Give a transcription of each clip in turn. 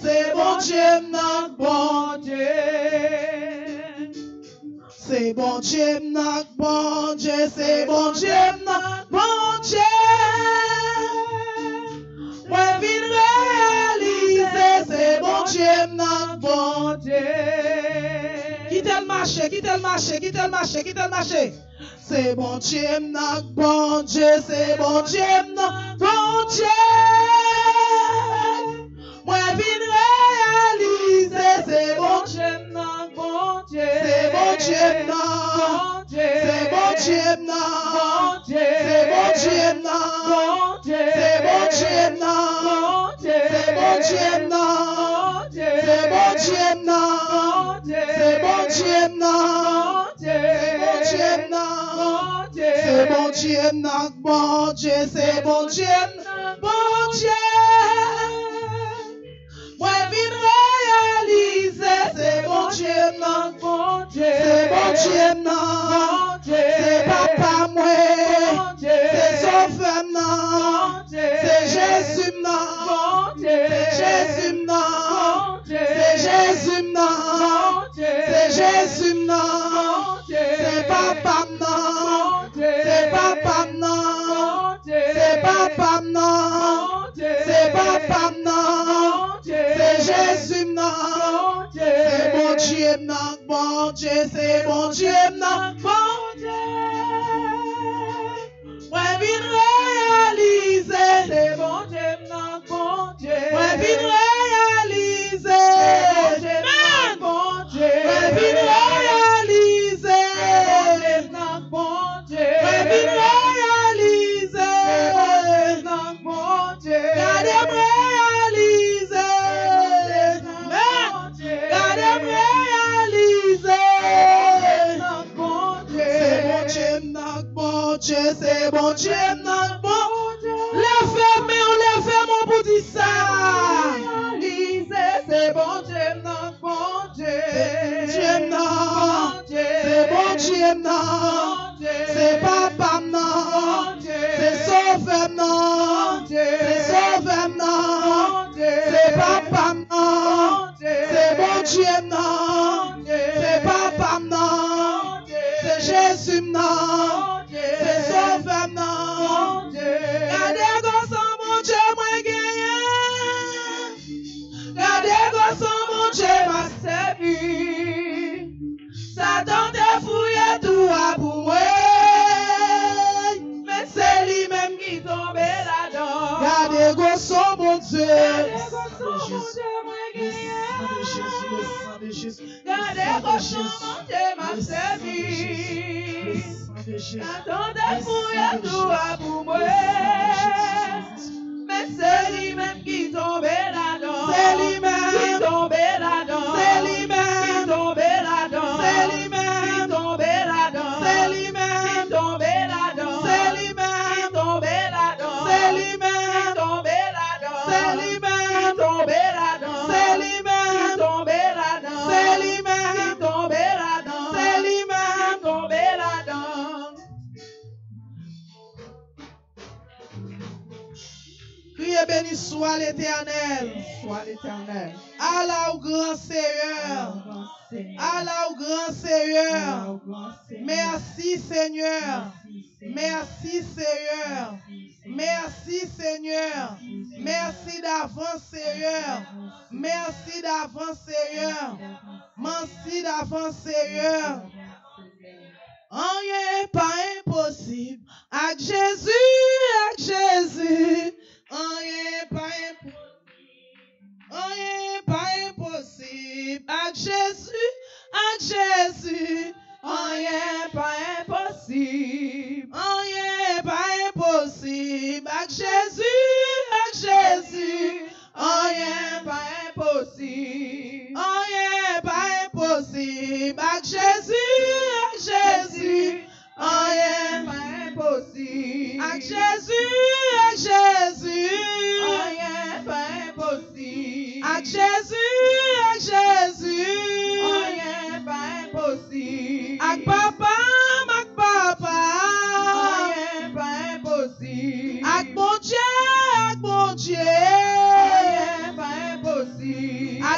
C'est bon Dieu, notre bon Dieu. C'est bon Dieu, notre bon Dieu. C'est bon Dieu, notre bon Dieu. Moi, vine réaliser, c'est bon Dieu, notre bon Dieu. Quittez le marché, quittez le marché, quittez le marché, quittez le marché. C'est bon Dieu, notre bon Dieu. C'est bon Dieu, notre bon Dieu. Moi, vine réaliser, c'est bon Dieu, notre bon Dieu. C'est bon Dieu, notre bon Dieu. C'est bon Dieu, notre bon Dieu. C'est bon Dieu, notre bon Dieu. C'est bon Dieu, notre bon Dieu. C'est bon Dieu, notre bon Dieu. C'est bon Dieu, notre bon Dieu. C'est bon Dieu, notre bon Dieu. C'est bon Dieu, notre bon Dieu. C'est bon Dieu, notre bon Dieu. Moi, vine réaliser, c'est bon Dieu, notre bon Dieu. C'est bon Dieu, notre bon Dieu. C'est papa, moi. C'est sauveur, non. C'est Jésus, non. C'est Jésus, non. C'est Jésus, non. C'est Jésus, non. C'est papa, non. C'est papa, non. C'est papa, non. C'est papa, non. C'est Jésus, non. C'est bon Dieu, notre bon Dieu. C'est bon Dieu, notre bon Dieu. Moi, vine réaliser, c'est bon Dieu, notre bon Dieu. Moi, vine réaliser, c'est bon Dieu, notre bon Dieu. Moi, vine réaliser, c'est notre bon Dieu. Moi, vine réaliser, c'est notre bon Dieu. Gardez-moi réaliser, c'est notre bon Dieu. Gardez-moi réaliser, c'est notre bon Dieu. C'est bon Dieu, notre bon Dieu. C'est bon Dieu, notre bon Dieu. Lève-moi pour dire ça. C'est bon Dieu, notre bon Dieu. C'est bon Dieu, c'est bon Dieu, non. C'est papa, non. C'est sauveur, non. C'est sauveur, non. C'est papa, non. C'est bon Dieu, non. C'est papa, non. C'est Jésus, non. C'est sauveur, non. Gardez gosse, mon Dieu, moi gagné. Gardez gosse, mon Dieu, m'a servi. Satan te fouillé tout à pour moi. Mais c'est lui-même qui tombe là-dedans. Gardez gosse, mon Dieu. Gardez gosse, mon Dieu, moi gagné. Gardez gosse, mon Dieu, m'a servi. Satan te fouillé tout à pour moi. Mais c'est lui-même qui tombe là-dedans. C'est lui-même qui tombe là-dedans. C'est lui-même qui tombe là-dedans. C'est lui-même qui tombe là-dedans. C'est lui-même qui tombe là-dedans. C'est lui-même qui tombe là-dedans. C'est lui-même qui tombe là-dedans. C'est lui-même qui tombe là-dedans. C'est lui-même qui tombe là-dedans. C'est lui-même qui tombe là-dedans. C'est lui-même qui tombe là-dedans. Priez béni soit l'Éternel. Soit l'Éternel. Allah au grand Seigneur. Allah au grand Seigneur. Merci Seigneur. Merci Seigneur. Merci Seigneur. Merci d'avance Seigneur. Merci d'avance Seigneur. Merci d'avance Seigneur. Rien pas impossible. Avec Jésus, avec Jésus. Rien pas impossible. Avec Jésus, avec Jésus. Rien pas impossible. Rien pas impossible. Avec Jésus, avec Jésus. Rien pas impossible. Rien pas impossible. Avec Jésus, avec Jésus. Rien pas impossible. Avec Jésus, avec Jésus. Rien pas impossible. Avec Jésus, avec Jésus. Rien pas impossible. Avec papa, avec papa. Rien pas impossible. Avec mon Dieu, avec mon Dieu. Rien pas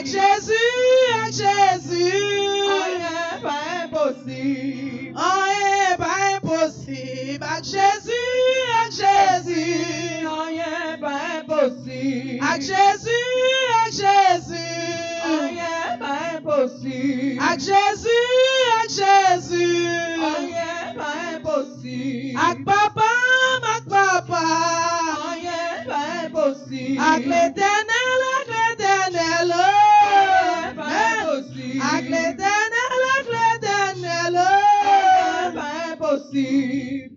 Avec Jésus, avec Jésus. Rien pas impossible. Rien pas impossible. Avec Jésus, avec Jésus. Rien pas impossible. Avec Jésus, avec Jésus. Rien pas impossible. Avec Jésus, avec Jésus. Rien pas impossible. Avec papa, avec papa. Rien pas impossible. Avec l'éternel, avec l'éternel. Rien pas impossible. Avec l'éternel, avec l'éternel. Rien pas impossible.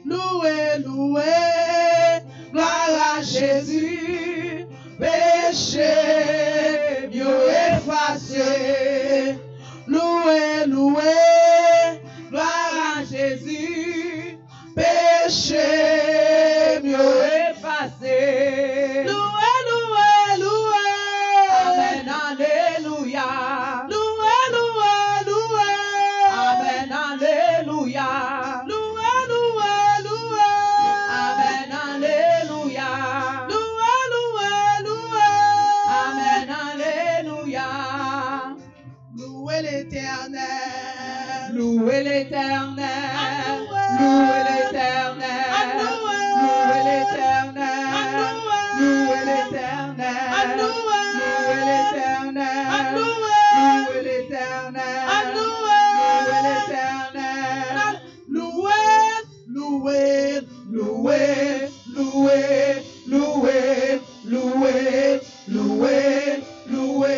Loué, loué, gloire à Jésus, péché mieux effacé. Loué, loué, gloire à Jésus, péché mieux effacé. Loué, loué, loué. Amen, alléluia. Loué, loué, loué. Amen, alléluia. Loué, loué, loué. Amen, alléluia. Loué, loué, loué. Amen, alléluia. Louez l'Éternel. Louez l'Éternel. Alloué. Louez l'Éternel. Alloué. Louez l'Éternel. Alloué. Louez l'Éternel. Alloué. Louez l'Éternel. Alloué. Louez l'Éternel. Alloué. Louez l'Éternel. Loué, loué, loué, loué, loué, loué, loué, loué,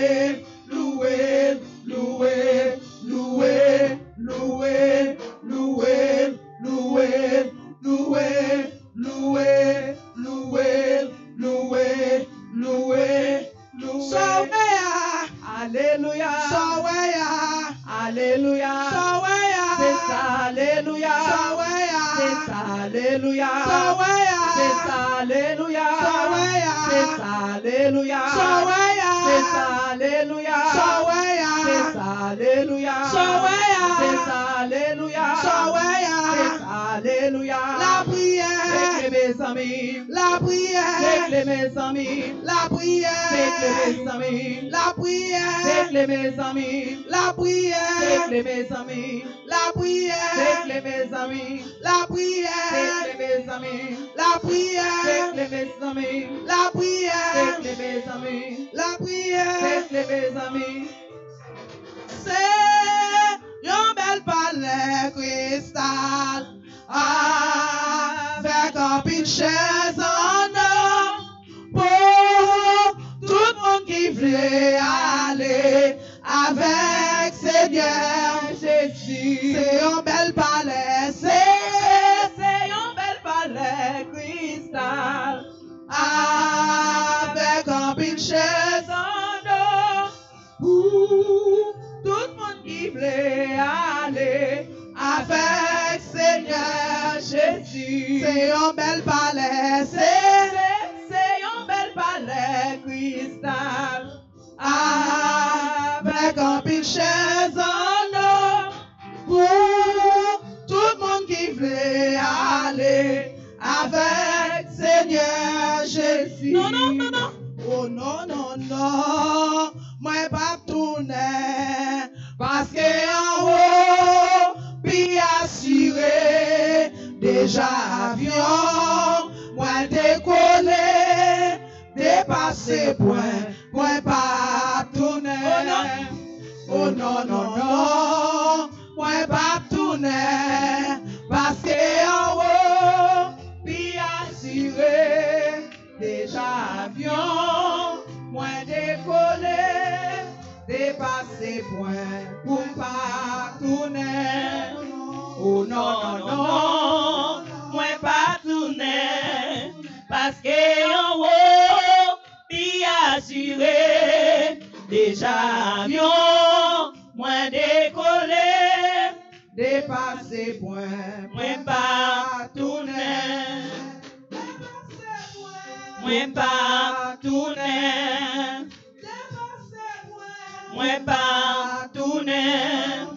loué, loué, loué, loué, loué, loué, loué, loué, loué, loué, loué, loué. Soweya, Alléluia. Soweya, Alléluia. Soweya, C'est ça, alléluia. Soweya, C'est ça, alléluia. Soweya, C'est ça, alléluia. Soweya, C'est ça, alléluia. Soweya, C'est ça, alléluia. Soweya, C'est ça, alléluia. Soweya, C'est ça, alléluia. Soweya. C'est ça, alléluia. La prière, C'est mes amis. la prière, C'est mes amis. la prière, C'est mes amis. la prière, C'est mes amis. la prière, C'est mes amis. la prière, C'est mes amis. la prière, C'est mes amis. la prière, C'est mes amis. la prière, C'est mes amis. la prière. C'est mes amis. C'est un bel palais cristal avec un pile chaise en or pour tout le monde qui voulait aller avec Seigneur Jésus. C'est un bel palais, c'est un bel palais cristal avec un pile chaise en or pour tout le monde qui voulait aller avec Seigneur Jésus. C'est un bel palais, c'est un bel palais cristal avec un pile chaise en or pour tout le monde qui voulait aller avec Seigneur Jésus. Non, non, non, non. Oh non, non, non. Moi pas tourner parce que en haut, puis assuré, déjà avion, moi décoller, dépasser point, moi pas tourner. Oh non, non, non, moi pas tourner parce que en haut, puis assuré, déjà avion, moi décoller, dépasser point pour pas tourner. Oh non, non, non, moi pas tourner parce que en haut, puis assuré, déjà avion, moi décoller, dépasser point, moi pas tourner. Moi pas tourner. Moi pas tourner.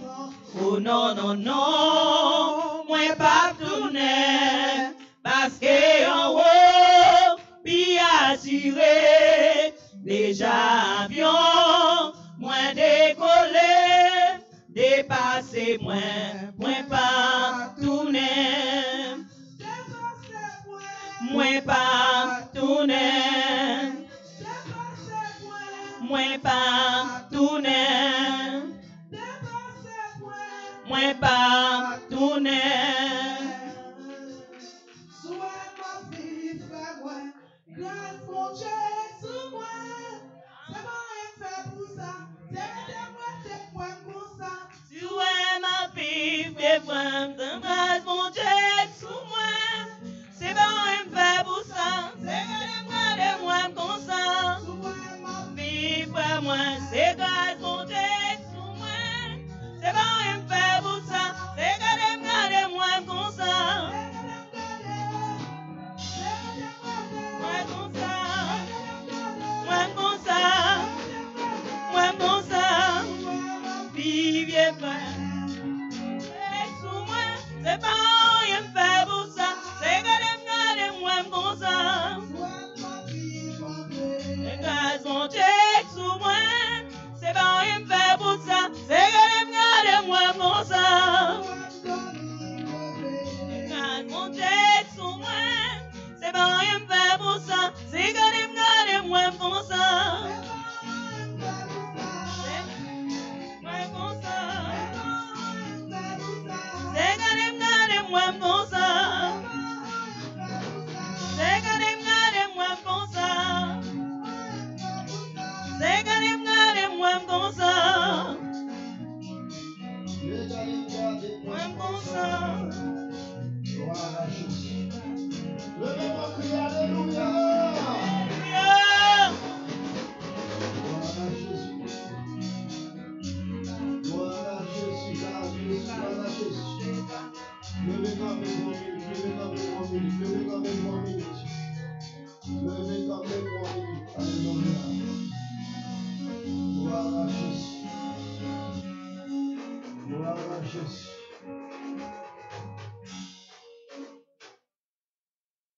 Oh non, non, non. Moi pas tourner. Parce que en haut, puis assuré, déjà avion. Moi pas tourner. Moi pas tourner. Moi pas tourner. Moi pas tourner. Grâce mon Dieu sous moi, c'est bon il me fait pour ça, c'est regardez-moi comme ça, vive moi, c'est grâce mon Dieu sous moi, c'est bon il me fait pour ça, c'est regardez-moi comme ça, moi comme ça, moi comme ça, moi comme ça, vive moi. C'est pas rien fait pour ça, c'est regardez-moi comme ça. Grâce mon Dieu sous moi, c'est pas rien fait pour ça, c'est regardez-moi comme ça. Grâce mon Dieu sous moi, c'est pas rien fait pour ça, c'est regardez-moi comme ça. Moi comme ça, c'est regardez-moi comme ça, c'est regardez-moi comme ça, moi comme ça. Gloire à Jésus. Levez-moi, criez alléluia. Gloire à Jésus. Gloire à Jésus. Gloire à Jésus. Levez comme une minute, levez comme une minute, levez comme une minute. Levez comme une minute. Alléluia. Gloire à Jésus. Gloire à Jésus.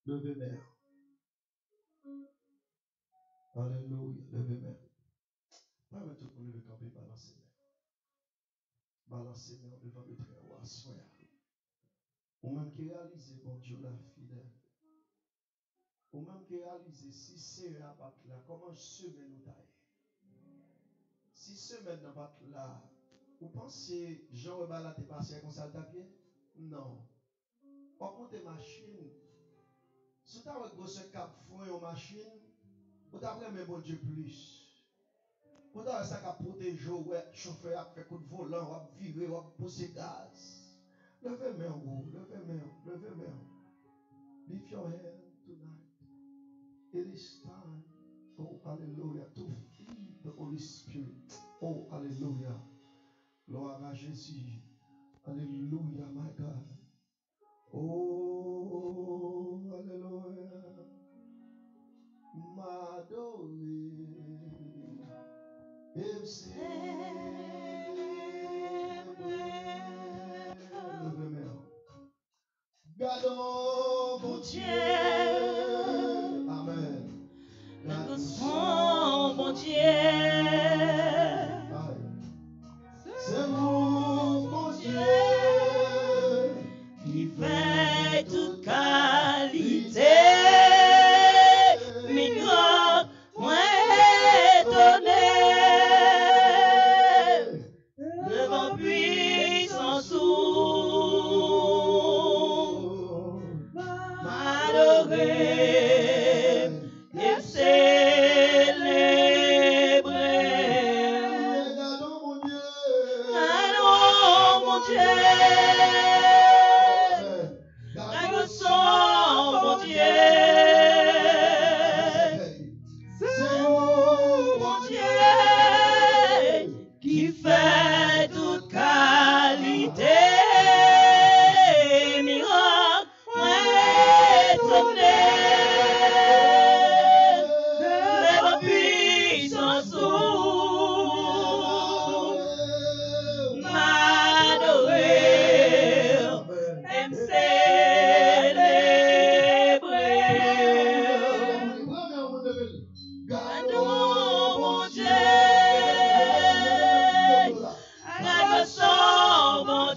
Levez mère. Alléluia. Levez mère. Permettez tout le monde lever camper, balancer mère. Balancer mère devant le très haut. Assoya. Ou même qui réalise, bon Dieu, la fidèle. Ou même qui réalise, si c'est à battre là, comment semaine nous taille. Si semaine n'a pas là, vous pensez Jean Rebala t'est passé comme ça le tapis? Non. Par contre, machine, si tu as un gros cap fouet en machine, vous avez même bon Dieu plus. Vous avez ça qui protège, chauffeur a fait coup de volant, ou a viré, ou a poussé gaz. Levez main haut, levez main, levez main. Lift your hand tonight. It is time, oh hallelujah, to feed the Holy Spirit. Oh hallelujah. Gloire à Jésus. Alléluia, my God. Oh, alléluia. M'adorer. Et célébrer. Levez-moi. Gardons mon Dieu. Amen. Gardons mon Dieu. C'est vous, mon Dieu, qui fait toute qualité, miracle, moi étonné, devant puissance m'adorer et célébrer. Gardons mon Dieu. Mon Dieu, mon Dieu, c'est vous, mon Dieu, qui fait toute qualité, miracle, moi étonné, de la puissance mon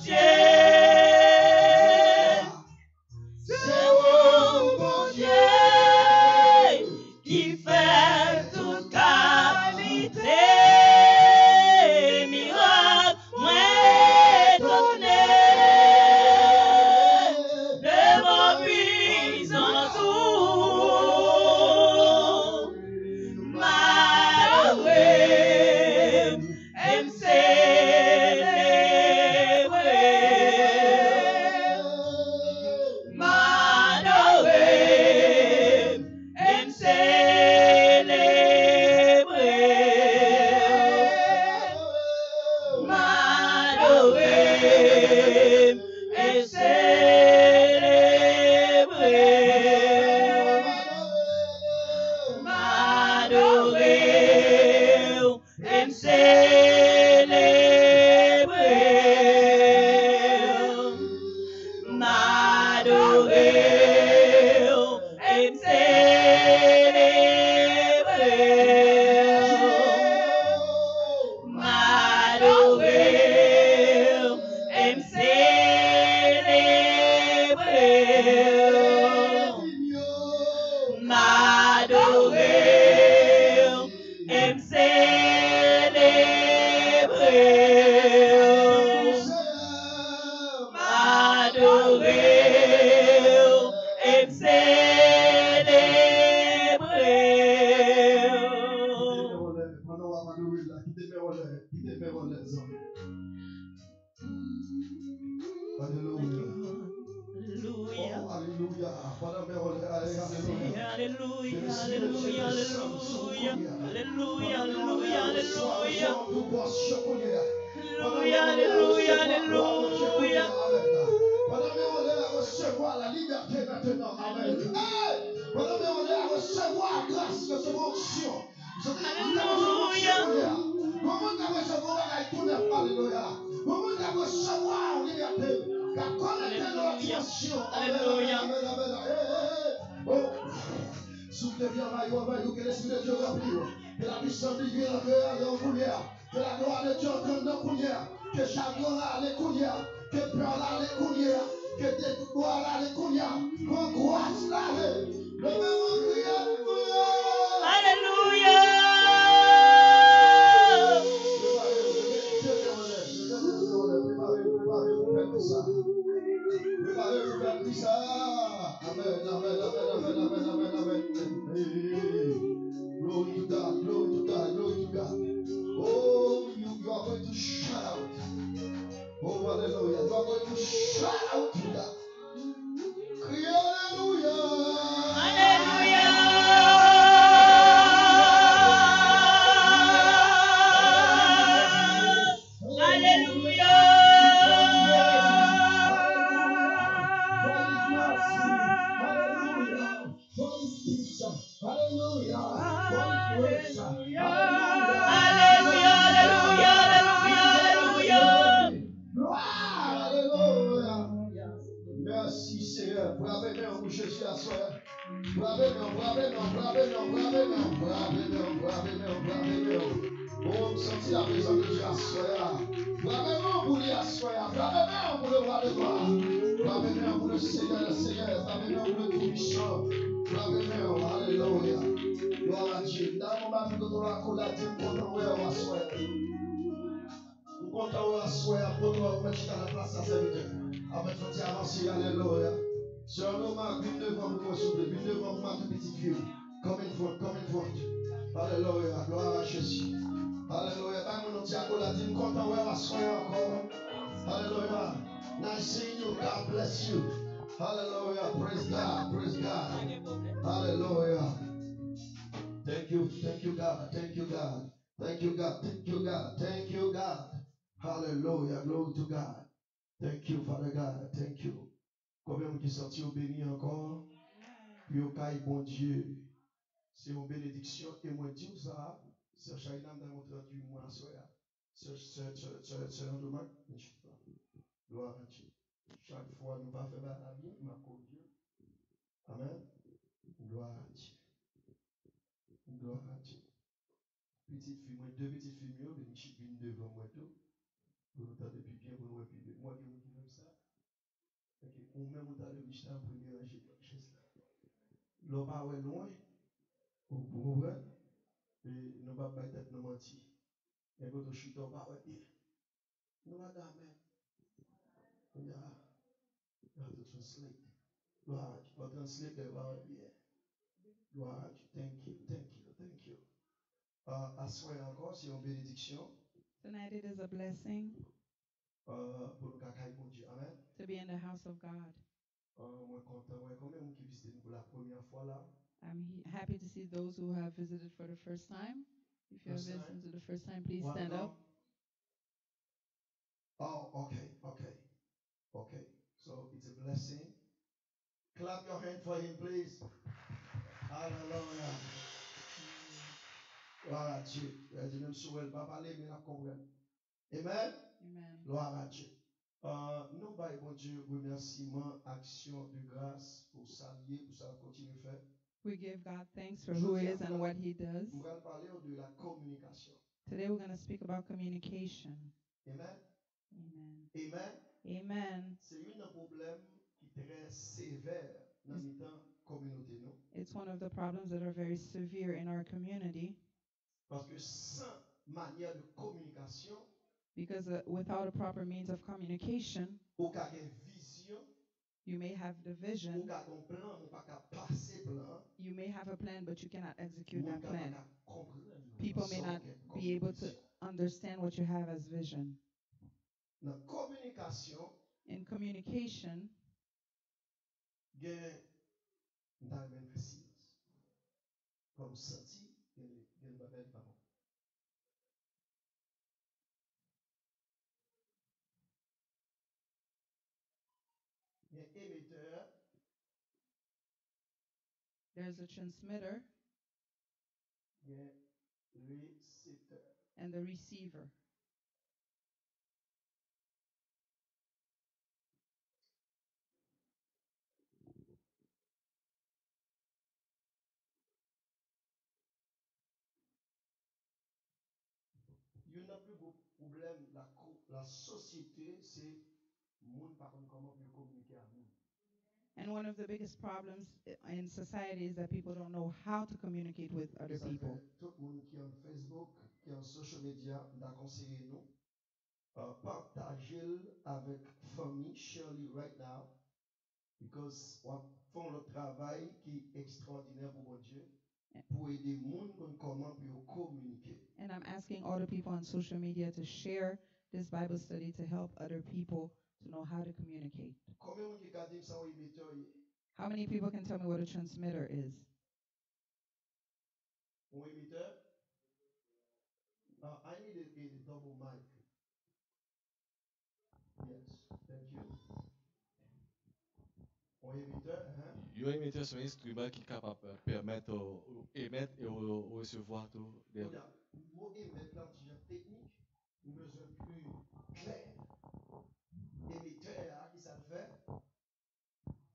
fait toute qualité. Miracle, moi étonné. Devant puissance ou m'adorer, aime célébrer. M'adorer, aime célébrer. M'adorer, aime célébrer. M'adorer, aime célébrer. M'adorer, aime célébrer. M'adorer, aime célébrer. M'adorer, aime célébrer. M'adorer, aime Alléluia. Alléluia. Alléluia. Alléluia, alléluia, alléluia. Alléluia, alléluia, alléluia. Alléluia, alléluia, alléluia. Recevoir la liberté maintenant. Amen. Pendant que on est à recevoir grâce, recevoir onction. Alléluia. Comment on a recevoir la tout alléluia. Comment on a recevoir en liberté. Car connecter notre attention. Alléluia. Amen, amen, amen. Soufflez bien, que l'Esprit de Dieu remplit. Que la puissance divine entre dans le que la gloire de Dieu entre dans le que chagrin là, les coulières, que peur là, les coulières, que dégoût là, les coulières, que grâce là, le même crier, Alléluia. Amen, amen, amen, amen, amen, amen, amen. Glory to God, glory to God, glory to God. Oh, you are going to shout out. Oh, hallelujah. You are going to shout out to God. Cry hallelujah. Alléluia. Alléluia. Alléluia, alléluia, alléluia, alléluia. Alléluia. Merci Seigneur. Bravo, pour Jésus à soi. Bravo. Oh, me sentir la présence de Dieu à soi. Bravo pour lui à soi. Bravo pour le roi de gloire. Bravo pour le Seigneur. Bravo pour le tout-puissant. Bravo. Alléluia. Gloire à Dieu. Dans mon bâton de la colère, tu me content, ouais, à soi. Nous comptons à soi, pour toi, on met à la place à serviteur. Avec ton petit avancé, alléluia. Sur nos marques, une devant vous, s'il vous plaît, une devant vous, ma petite fille. Comme une front. Alléluia, gloire à Jésus. Alléluia, pas mon petit accolade, nous comptons à soi encore. Alléluia. Nice seeing you, God bless you. Hallelujah, praise God. Hallelujah. Thank you, God. Thank you, God. Hallelujah. Glory to God. Thank you, Father God. Thank you. Combien vous qui sorti au béni encore? Puis au caille, bon Dieu. C'est une bénédiction. Et moi, dis ça. Sœur Shaina m'a montré 38 mois à soya. Sœur Andomac. Gloire à Dieu. Chaque fois, nous pas faire la bien, m'a Dieu. Amen. Gloire à Dieu. Petite fille, moi, deux petites filles, viennent devant moi tout. Pour nous tendre plus bien, pour nous plus bien. Moi qui m'aime ça. Ok, on même on t'a levé, j'étais en première rangée. L'eau pas loin. Vous comprenez? Et nous ne pouvons pas être nous mentir. Et quand on chute, on va bien. Nous va d'amen. Yeah. You have to translate. Lord, you translate the word bien. Lord, thank you, thank you, thank you. À soir encore, c'est une bénédiction. Tonight it is a blessing Pour nous cacaille bon Dieu. Amen. to be in the house of God. Moi content, moi quand même qui visite pour la première fois là. I'm happy to see those who have visited for the first time. If you have First time. visited for the first time, please stand up. Oh, okay. So it's a blessing. Clap your hand for him, please. Hallelujah. Gloire à Dieu. Même si elle ne va pas parler, mais elle comprend. Amen. Amen. Gloire à Dieu. Nous, bon Dieu, remerciement, action de grâce pour saluer, pour ça continuer à faire. We give God thanks for who He is and what He does. Nous allons parler de la communication. Today we're going to speak about communication. Amen. Amen. Amen. Amen. C'est un problème qui est très sévère dans la communauté. It's one of the problems that are very severe in our community. Parce que sans manière de communication, because without a proper means of communication, aucune vision, you may have the vision, aucun plan, passer plan, you may have a plan, but you cannot execute that aucun plan. comprendre. People may not be able to understand what you have as vision. Dans communication, In communication, il y a une silence. Comme senti, il y a une bataille de parole. Il y a un émetteur, there's a transmitter il y a un récepteur. and the receiver. Il y a un plus gros problème, la société, c'est monde par contre comment peut communiquer à nous. And one of the biggest problems in society is that people don't know how to communicate with other people. Tout le monde qui est en Facebook, qui est en social media, nous conseillé nous partager avec famille, Shirley right now, because on font le travail qui est extraordinaire pour mon Dieu, pour aider les gens comment pour communiquer. And I'm asking all the people on social media to share this Bible study to help other people to know how to communicate. Combien de gens qui sont émetteurs? How many people can tell me what a transmitter is? Un émetteur? I need a double mic. Yes, thank you. Un émetteur, Un émetteur, c'est un instrument qui est capable de permettre d'émettre et de recevoir tout. Le mot émettre, là, c'est une technique, une besoin plus clair. Émetteur, qui ça fait?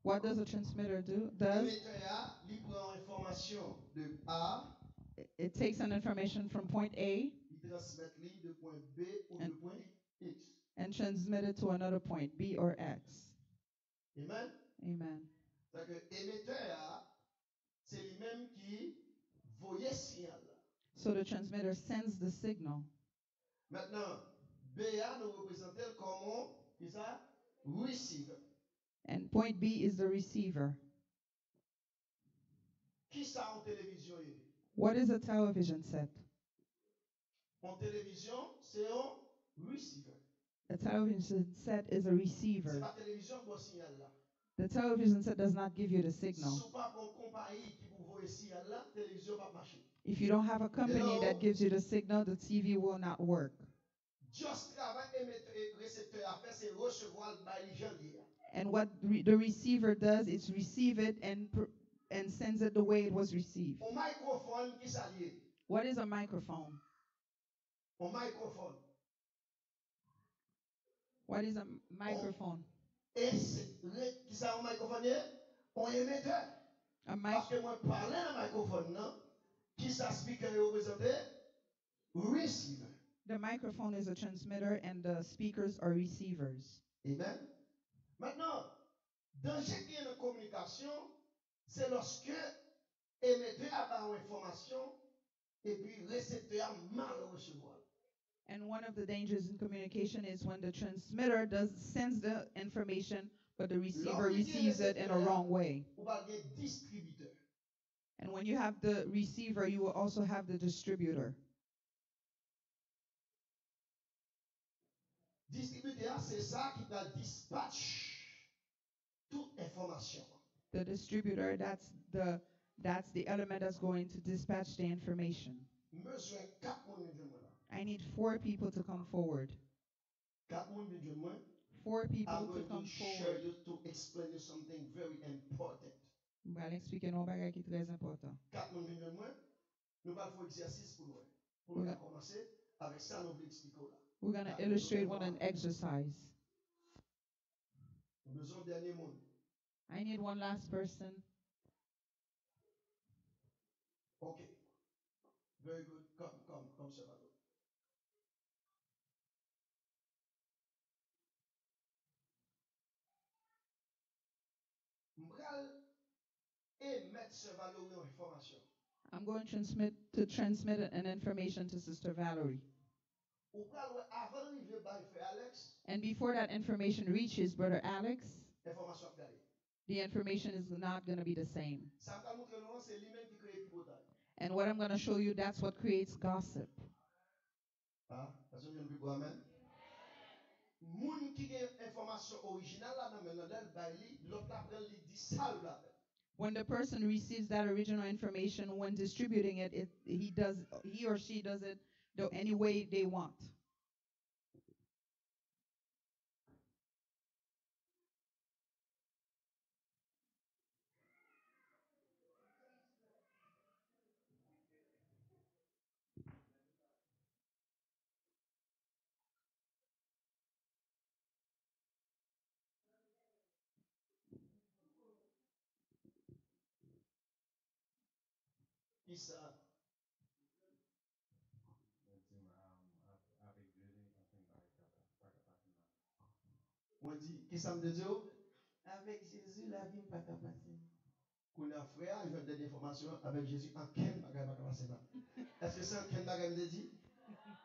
What does a transmitter does? Émetteur, il prend information de A, It takes an information from point A il transmet de point B ou de point X. and transmit it to another point, B or X. Amen? Amen. C'est-à-dire que émetteur, c'est lui-même qui voyait signal. So the transmitter sends the signal. Maintenant, BA nous représente comme qui ça? Receiver. And point B is the receiver. Qui ça en télévision? What is a television set? En télévision, c'est un receiver. A television set is a C'est receiver. pas télévision qui signal là. The television set does not give you the signal. Si pas une compagnie qui vous voit signal là, télévision va marcher. If you don't have a company that gives you the signal, the TV will not work. Just travail émetteur et récepteur à faire, c'est recevoir le janvier. And what the receiver does is receive it and sends it the way it was received. Un microphone qui s'allie. What is a microphone? Un microphone. What is a microphone? Et qui ça un microphone? Un émetteur. Parce que moi parler dans microphone non, qui ça speaker représente? Receiver. The microphone is a transmitter and the speakers are receivers. Amen. Maintenant, danger qui est dans la communication, c'est lorsque émetteur a pas information et puis récepteur a mal recevoir. And one of the dangers in communication is when the transmitter sends the information, but the receiver receives it in a wrong way. Ou pas gen distributeur. And when you have the receiver, you will also have the distributor. Distributeur, c'est ça qui va dispatch toute information. The distributor, that's the element that's going to dispatch the information. Besoin 4 moun vinn moi là. I need 4 people to come forward. 4 moun vinn moi. 4 people I'm to going come to share forward. you to explain you something very important. Je vais expliquer un bagage qui est très important. 4 moun vinn moi. Nous allons faire exercice pour nous. Pour nous commencer avec ça nous voulons expliquer là. We're going to illustrate with an exercise. Nous besoin dernier monde. I need one last person. Okay. Very good. Come, Salvador. M'bral émettre Salvador une information. I'm going to transmit an information to Sister Valerie. And before that information reaches Brother Alex, the information is not going to be the same. And what I'm going to show you, that's what creates gossip. When the person receives that original information, when distributing it, he or she does it any way they want. Qui ça me dit? Avec Jésus, la vie n'est pas capacité. Qu'on a frère, il veut donner des informations avec Jésus en quel bagage pas passer là. Est-ce que c'est en quel bagage me dit?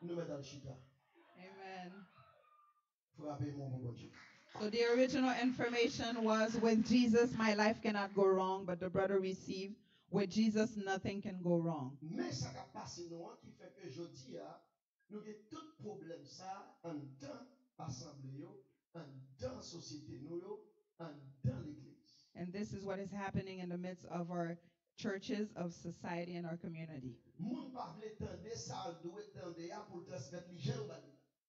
Nous mettons le chita. Amen. Frappez mon bon Dieu. So the original information was, with Jesus, my life cannot go wrong, but the brother received, with Jesus, nothing can go wrong. Mais ça va passer nous qui fait que aujourd'hui nous avons tout problème ça en dans assemblée, en dans société nous, en dans l'église. And this is what is happening in the midst of our churches, of society, and our community.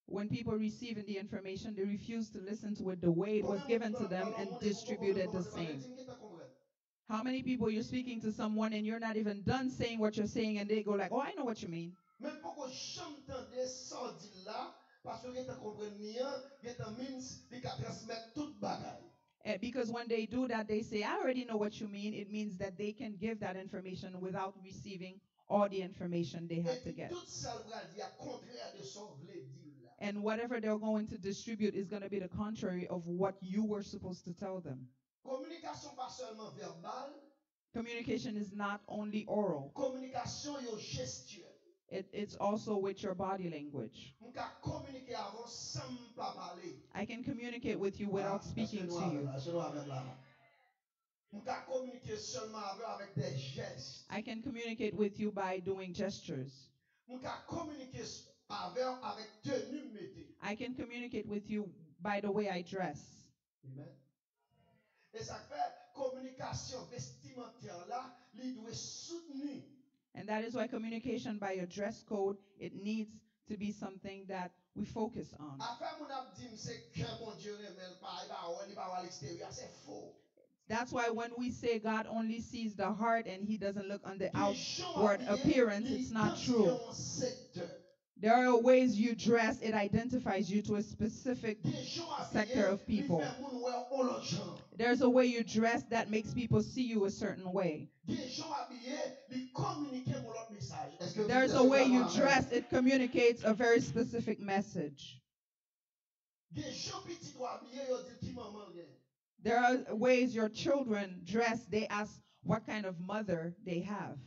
When people receive the information, they refuse to listen to it the way it was given to them and distribute it the same. How many people you're speaking to someone and you're not even done saying what you're saying and they go like, oh, I know what you mean. Because when they do that, they say, I already know what you mean. It means that they can give that information without receiving all the information they have to get. And whatever they're going to distribute is going to be the contrary of what you were supposed to tell them. Communication is not only oral. It's also with your body language. I can communicate with you without speaking to you. I can communicate with you by doing gestures. I can communicate with you by the way I dress. Amen. Et ça fait communication vestimentaire là, il doit soutenir. And that is why communication by your dress code, it needs to be something that we focus on. That's why when we say God only sees the heart and he doesn't look on the outward appearance, it's not true. There are ways you dress, it identifies you to a specific sector of people. There's a way you dress that makes people see you a certain way. There's a way you dress, it communicates a very specific message. There are ways your children dress, they ask, what kind of mother they have.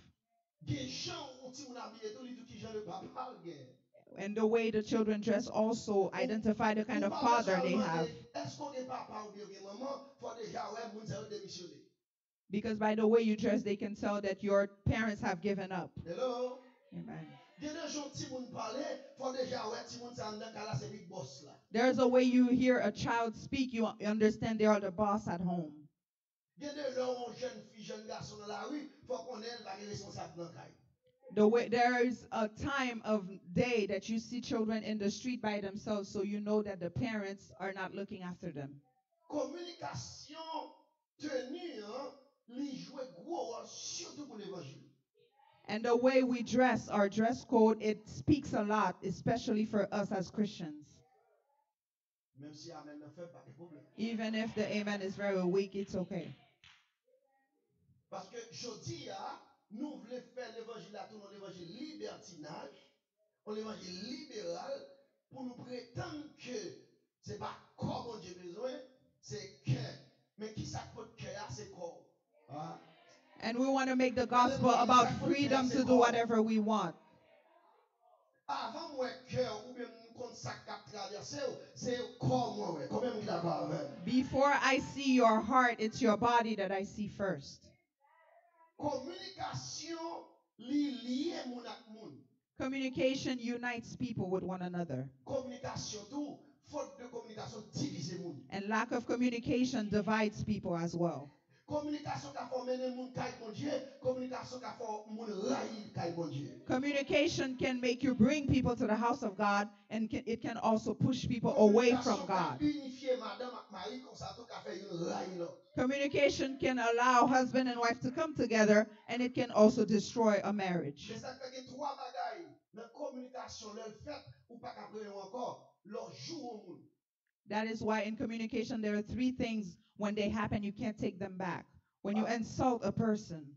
Gen jan ou ti moun habillé tout li tout ki jan le papa l gen. And the way the children dress also identify the kind Ou of pa father besoin they have. demander est-ce qu'on gen papa ou bien gen maman, faut déjà ouais moun sa yo démissionné. Because by the way you dress, they can tell that your parents have given up. Hello? Amen. Gen de jon ti moun parler, faut déjà ouais ti moun sa nan kala c'est big boss là. There's a way you hear a child speak, you understand they are the boss at home. Gen de lò on jeune fille, jeune garçon dans la rue, faut qu'on elle va gen responsable dans kay. The way there is a time of day that you see children in the street by themselves, so you know that the parents are not looking after them. Communication tenue, li joue gros rôle surtout pour l'évangile. And the way we dress, our dress code, it speaks a lot, especially for us as Christians. Même si amen ne fait pas de problème. Even if the amen is very weak, it's okay. Parce que jodi a, nous voulons faire l'évangile là, tout l'évangile libertinage, on l'évangile libéral, pour nous prétendre que c'est pas corps bon Dieu besoin, c'est cœur. Mais qui ça peut cœur, c'est corps. Ah. And we want to make the gospel about freedom to do whatever we want. Avant moi cœur ou bien nous ça qu'a traversé, c'est corps moi. Combien vous d'accord avec? Before I see your heart, it's your body that I see first. Communication li lié moun ak moun. Communication unites people with one another. Communication tout, faute de communication divise moun. And lack of communication divides people as well. Communication ka fò mène moun kay bon Dieu, communication ka fò moun ray kay bon Dieu. Communication can make you bring people to the house of God, and it can also push people away from God. Communication can allow husband and wife to come together, and it can also destroy a marriage. That is why in communication there are three things when they happen you can't take them back. When you insult a person.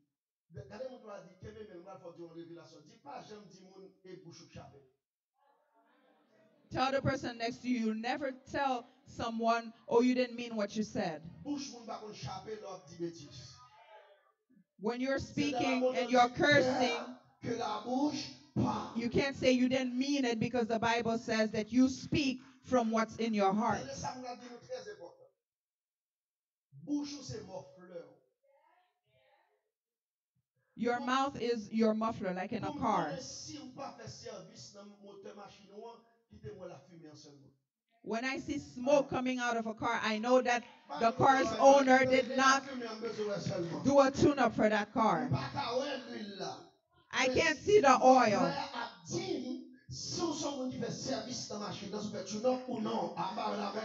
Tell the person next to you, never tell someone, oh, you didn't mean what you said. When you're speaking and you're cursing, you can't say you didn't mean it, because the Bible says that you speak from what's in your heart. Your mouth is your muffler, like in a car. When I see smoke coming out of a car, I know that the car's owner did not do a tune-up for that car. I can't see the oil.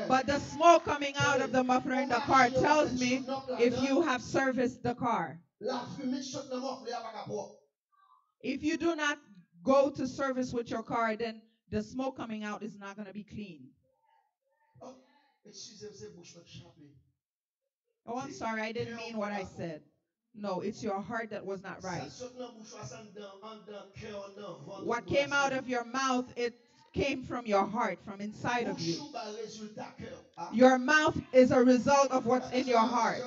But the smoke coming out of the muffler in the car tells me if you have serviced the car. If you do not go to service with your car, then the smoke coming out is not going to be clean. Oh, I'm sorry, I didn't mean what I said. No, it's your heart that was not right. What came out of your mouth, it came from your heart, from inside of you. Your mouth is a result of what's in your heart.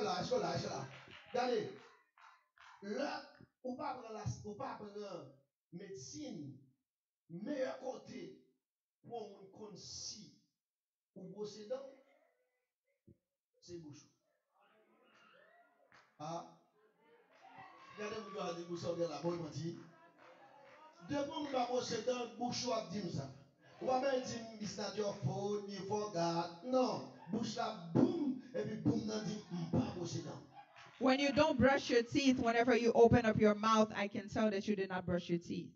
It's not your fault, you forgot. No. Boom, et boom, when you don't brush your teeth, whenever you open up your mouth, I can tell that you did not brush your teeth.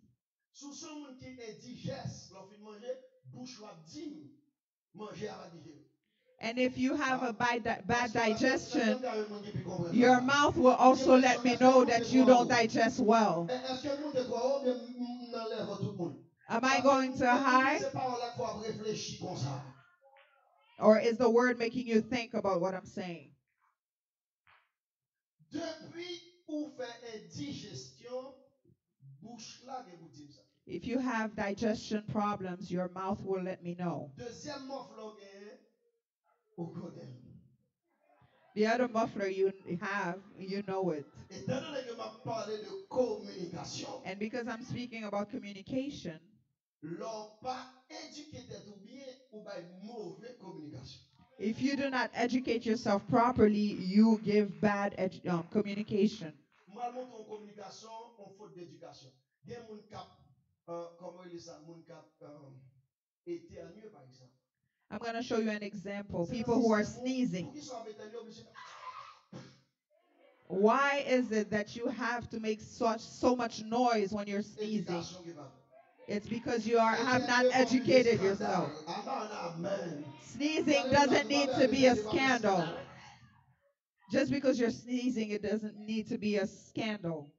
And if you have a bad digestion, your mouth will also let me know that you don't digest well. Am I going too high? Or is the word making you think about what I'm saying? If you have digestion problems, your mouth will let me know. The other muffler you have, you know it. Étant donné que m'a parlé de communication, And because I'm speaking about communication, l'on pas éduqué tête ou bien ou by mauvaise communication. if you do not educate yourself properly, you give bad communication. Moi, montre en communication, en faute d'éducation. Il y a des gens comment il dit ça, des gens qui éternuent, par exemple. I'm going to show you an example. C'est People un who are système sneezing. pour qu'ils soient éternués, obligés. Why is it that you have to make so much noise when you're sneezing? Éducation qui va. It's because you have not educated yourself. Amen. Sneezing doesn't need to be a scandal. Just because you're sneezing, it doesn't need to be a scandal.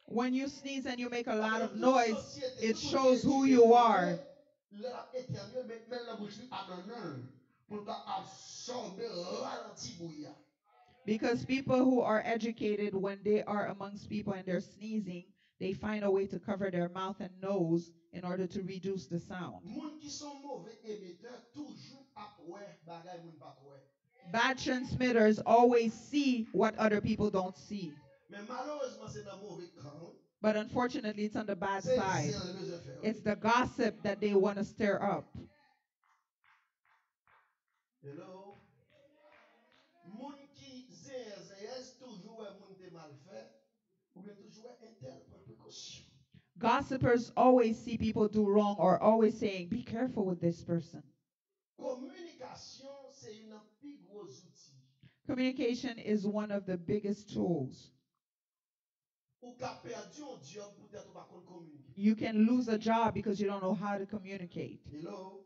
When you sneeze and you make a lot of noise, it shows who you are. Because people who are educated, when they are amongst people and they're sneezing, they find a way to cover their mouth and nose in order to reduce the sound. Bad transmitters always see what other people don't see. But unfortunately, it's on the bad side. It's the gossip that they want to stir up. Hello? Gossipers always see people do wrong or always saying, be careful with this person. Communication is one of the biggest tools. You can lose a job because you don't know how to communicate. Hello?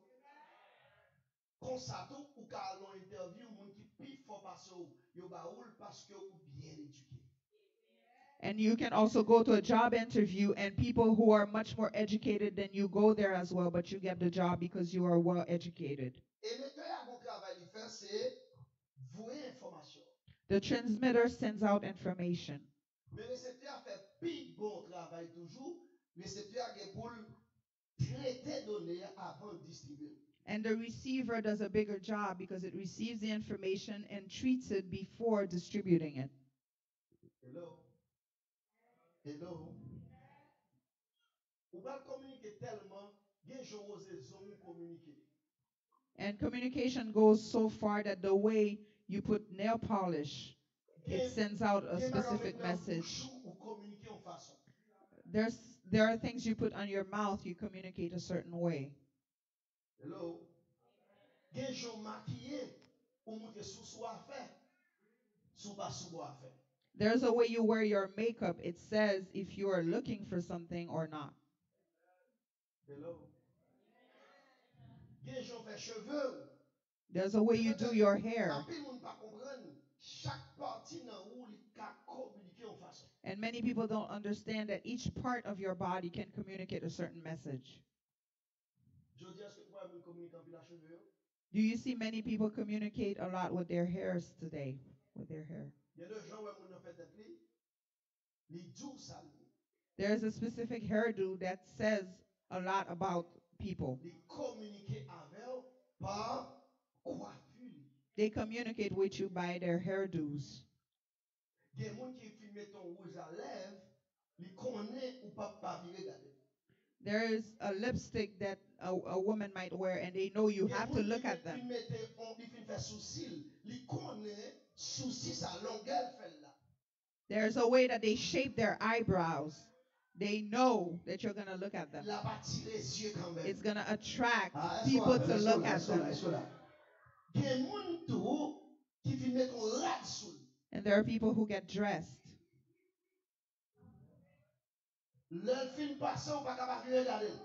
And you can also go to a job interview and people who are much more educated than you go there as well, but you get the job because you are well educated. The transmitter sends out information. And the receiver does a bigger job because it receives the information and treats it before distributing it. Hello? Hello? And communication goes so far that the way you put nail polish, it sends out a specific message. There are things you put on your mouth, you communicate a certain way. Hello? There's a way you wear your makeup. It says if you are looking for something or not. Hello? There's a way you do your hair. And many people don't understand that each part of your body can communicate a certain message. Do you see many people communicate a lot with their hairs today? With their hair. There's a specific hairdo that says a lot about people. They communicate with you by their hairdos. There is a lipstick that a woman might wear and they know you have to look at them. There's a way that they shape their eyebrows. They know that you're going to look at them. It's going to attract people to look at them. And there are people who get dressed.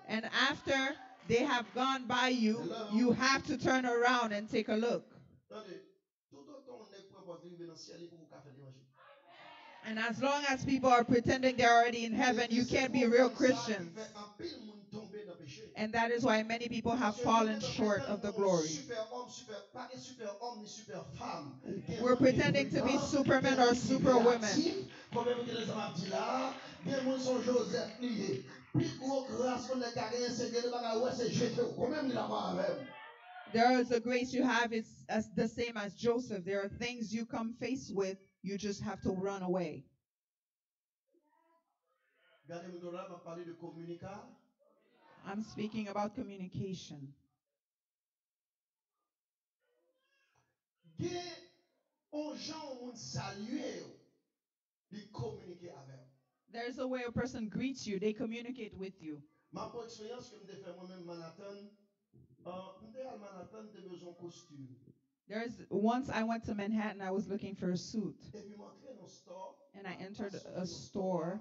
And after they have gone by you, you have to turn around and take a look. And as long as people are pretending they're already in heaven, you can't be real Christians. And that is why many people have fallen short of the glory. We're pretending to be supermen or superwomen. There is a grace you have. It's as the same as Joseph. There are things you come face with. You just have to run away. I'm speaking about communication. There's a way a person greets you. They communicate with you. There's once I went to Manhattan, I was looking for a suit. And I entered a store.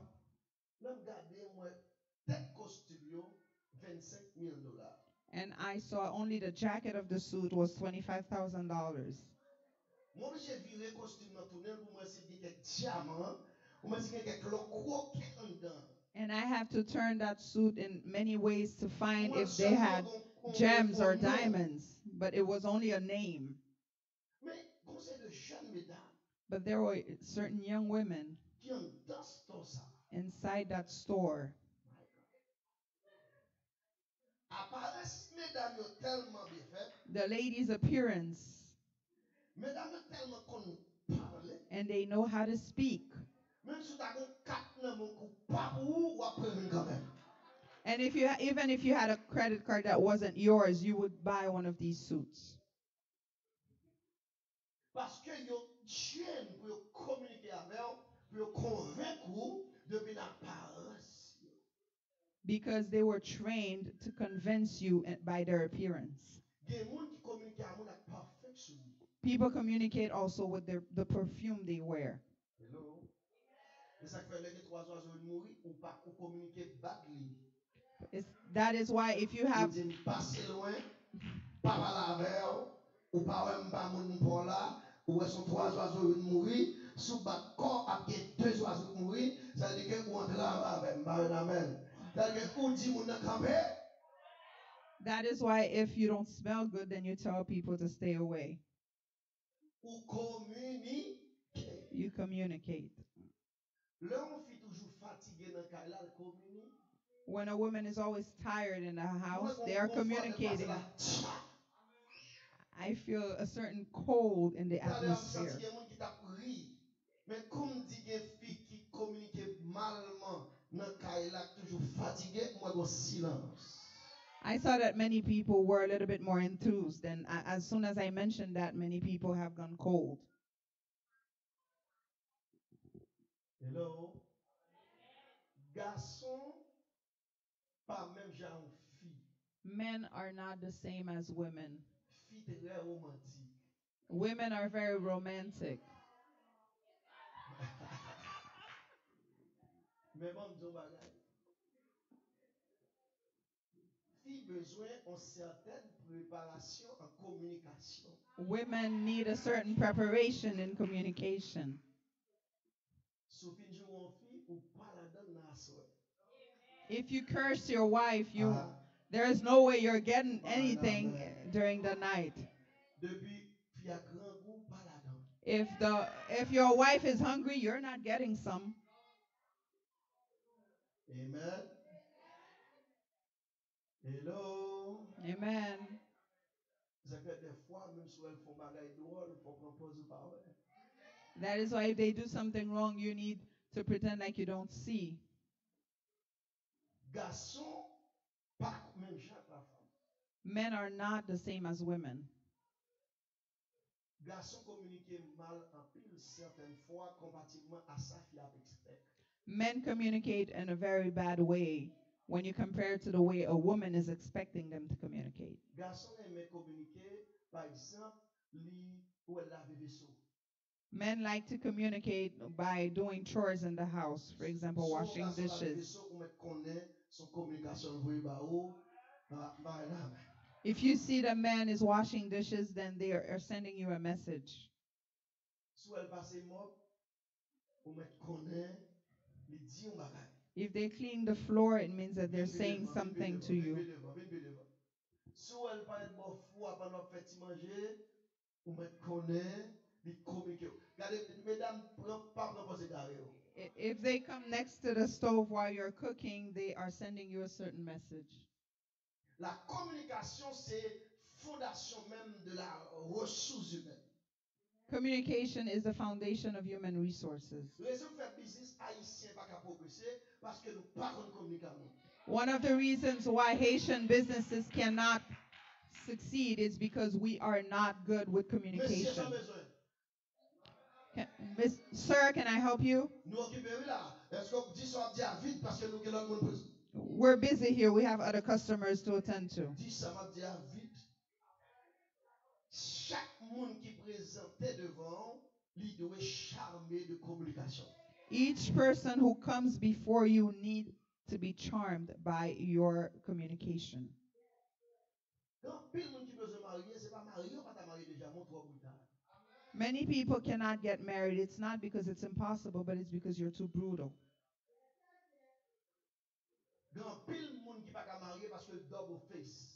And I saw only the jacket of the suit was $25,000. And I have to turn that suit in many ways to find if they had gems or diamonds, but it was only a name. But there were certain young women inside that store. The lady's appearance. And they know how to speak. And even if you had a credit card that wasn't yours, you would buy one of these suits. Because they were trained to convince you by their appearance. People communicate also with the perfume they wear. That is why if you have that is why if you don't smell good, then you tell people to stay away. You communicate. When a woman is always tired in the house, they are communicating. I feel a certain cold in the atmosphere. I saw that many people were a little bit more enthused, and as soon as I mentioned that, many people have gone cold. Hello? Garçon, pas même genre fille. Men are not the same as women. Fille très romantique. Women are very romantic. Mais bon, disons bagay. Fille besoin d'une certaine préparation en communication. Women need a certain preparation in communication. If you curse your wife, there is no way you're getting anything during the night. If your wife is hungry, you're not getting some. Amen. Hello. Amen. That is why if they do something wrong, you need to pretend like you don't see. Men are not the same as women. Men communicate in a very bad way when you compare it to the way a woman is expecting them to communicate. Men like to communicate by doing chores in the house, for example, washing dishes. If you see the man is washing dishes, then they are sending you a message. If they clean the floor, it means that they're saying something to you. If they come next to the stove while you're cooking, they are sending you a certain message. fondation même de la ressource humaine. Communication is the foundation of human resources. Raison pour faire business haïtien pas qu'à progresser parce que nous pas communiquer. One of the reasons why Haitian businesses cannot succeed is because we are not good with Monsieur, communication. sans besoin. Sir, can I help you? Nous occupons là. Est-ce que vous dites ça à vite parce que nous avons l'autre monde présent? We're busy here. We have other customers to attend to. Dis ça m'a dit à vite. Chaque monde qui présentait devant, il doit charmer de communication. Each person who comes before you need to be charmed by your communication. Quand pile monde qui besoin marier, c'est pas marier ou pas ta marier déjà, mon trop brutal. Many people cannot get married. It's not because it's impossible, but it's because you're too brutal. Quand pile monde qui pas qu'à marier parce que double face.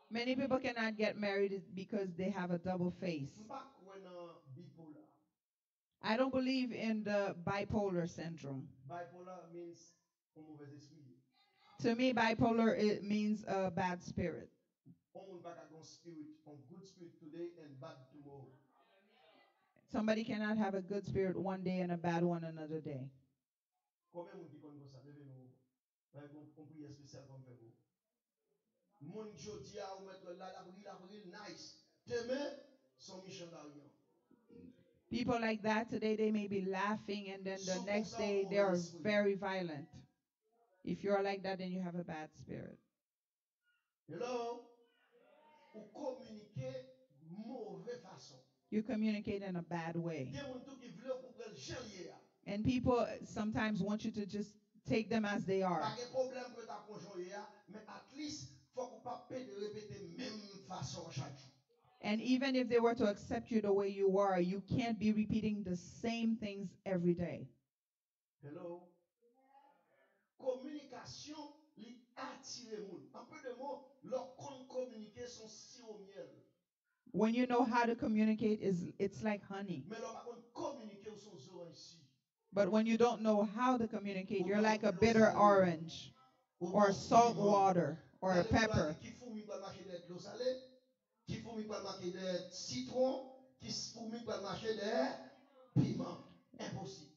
Many people cannot get married because they have a double face. Pas when bipolar. I don't believe in the bipolar syndrome. Bipolar means un mauvais esprit. To me, bipolar, it means a bad spirit. On pas qu'à spirit, on good spirit today and bad tomorrow. Somebody cannot have a good spirit one day and a bad one another day. Combien monde qui connaît ça? Levez-nous. On prie spécial pour faire vous. Mon jodi a ou mettre l'abril nice. Demain son mission d'arrière. People like that today, they may be laughing, and then the next day they are very violent. If you're like that, then you have a bad spirit. Hello? Ou communiquer mauvaise façon. You communicate in a bad way. And people sometimes want you to just take them as they are. And even if they were to accept you the way you are, you can't be repeating the same things every day. Hello? Communication li attire moun. En peu de mots, leur communiquer son sirop miel. When you know how to communicate, it's like honey. Mais leur communiquer son orange ici. But when you don't know how to communicate, you're like a bitter orange or salt water or a pepper.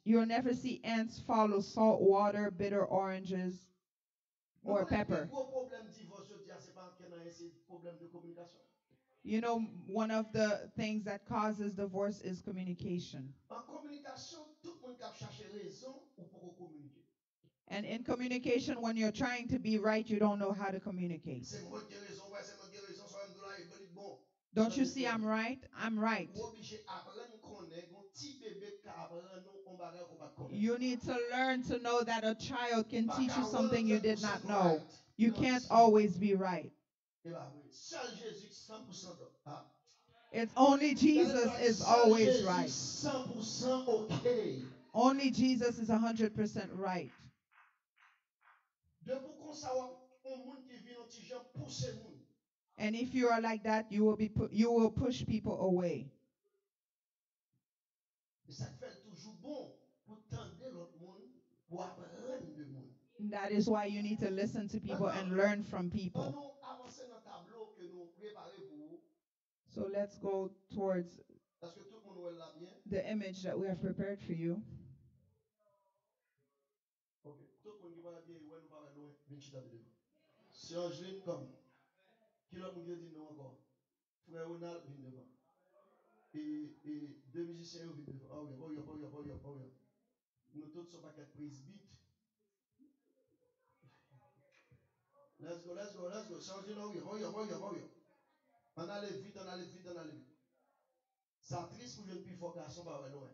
You'll never see ants follow salt water, bitter oranges, or pepper. You know, one of the things that causes divorce is communication. And in communication, when you're trying to be right, you don't know how to communicate. Don't you see I'm right? I'm right. You need to learn to know that a child can teach you something you did not know. You can't always be right. It's only Jesus is always right. Only Jesus is 100% right. And if you are like that, you will push people away. That is why you need to listen to people and learn from people. So let's go towards the image that we have prepared for you. Si Angeline comme, qui l'autre nous dit non encore. Frère Ronald vient devant. Et deux musiciens viennent devant. Oh oui. Nous tous sommes pas quatre presbytes. Let's go. Si Angeline, oh oui. On allait vite. Ça triste pour jeune plus fort garçon pas loin.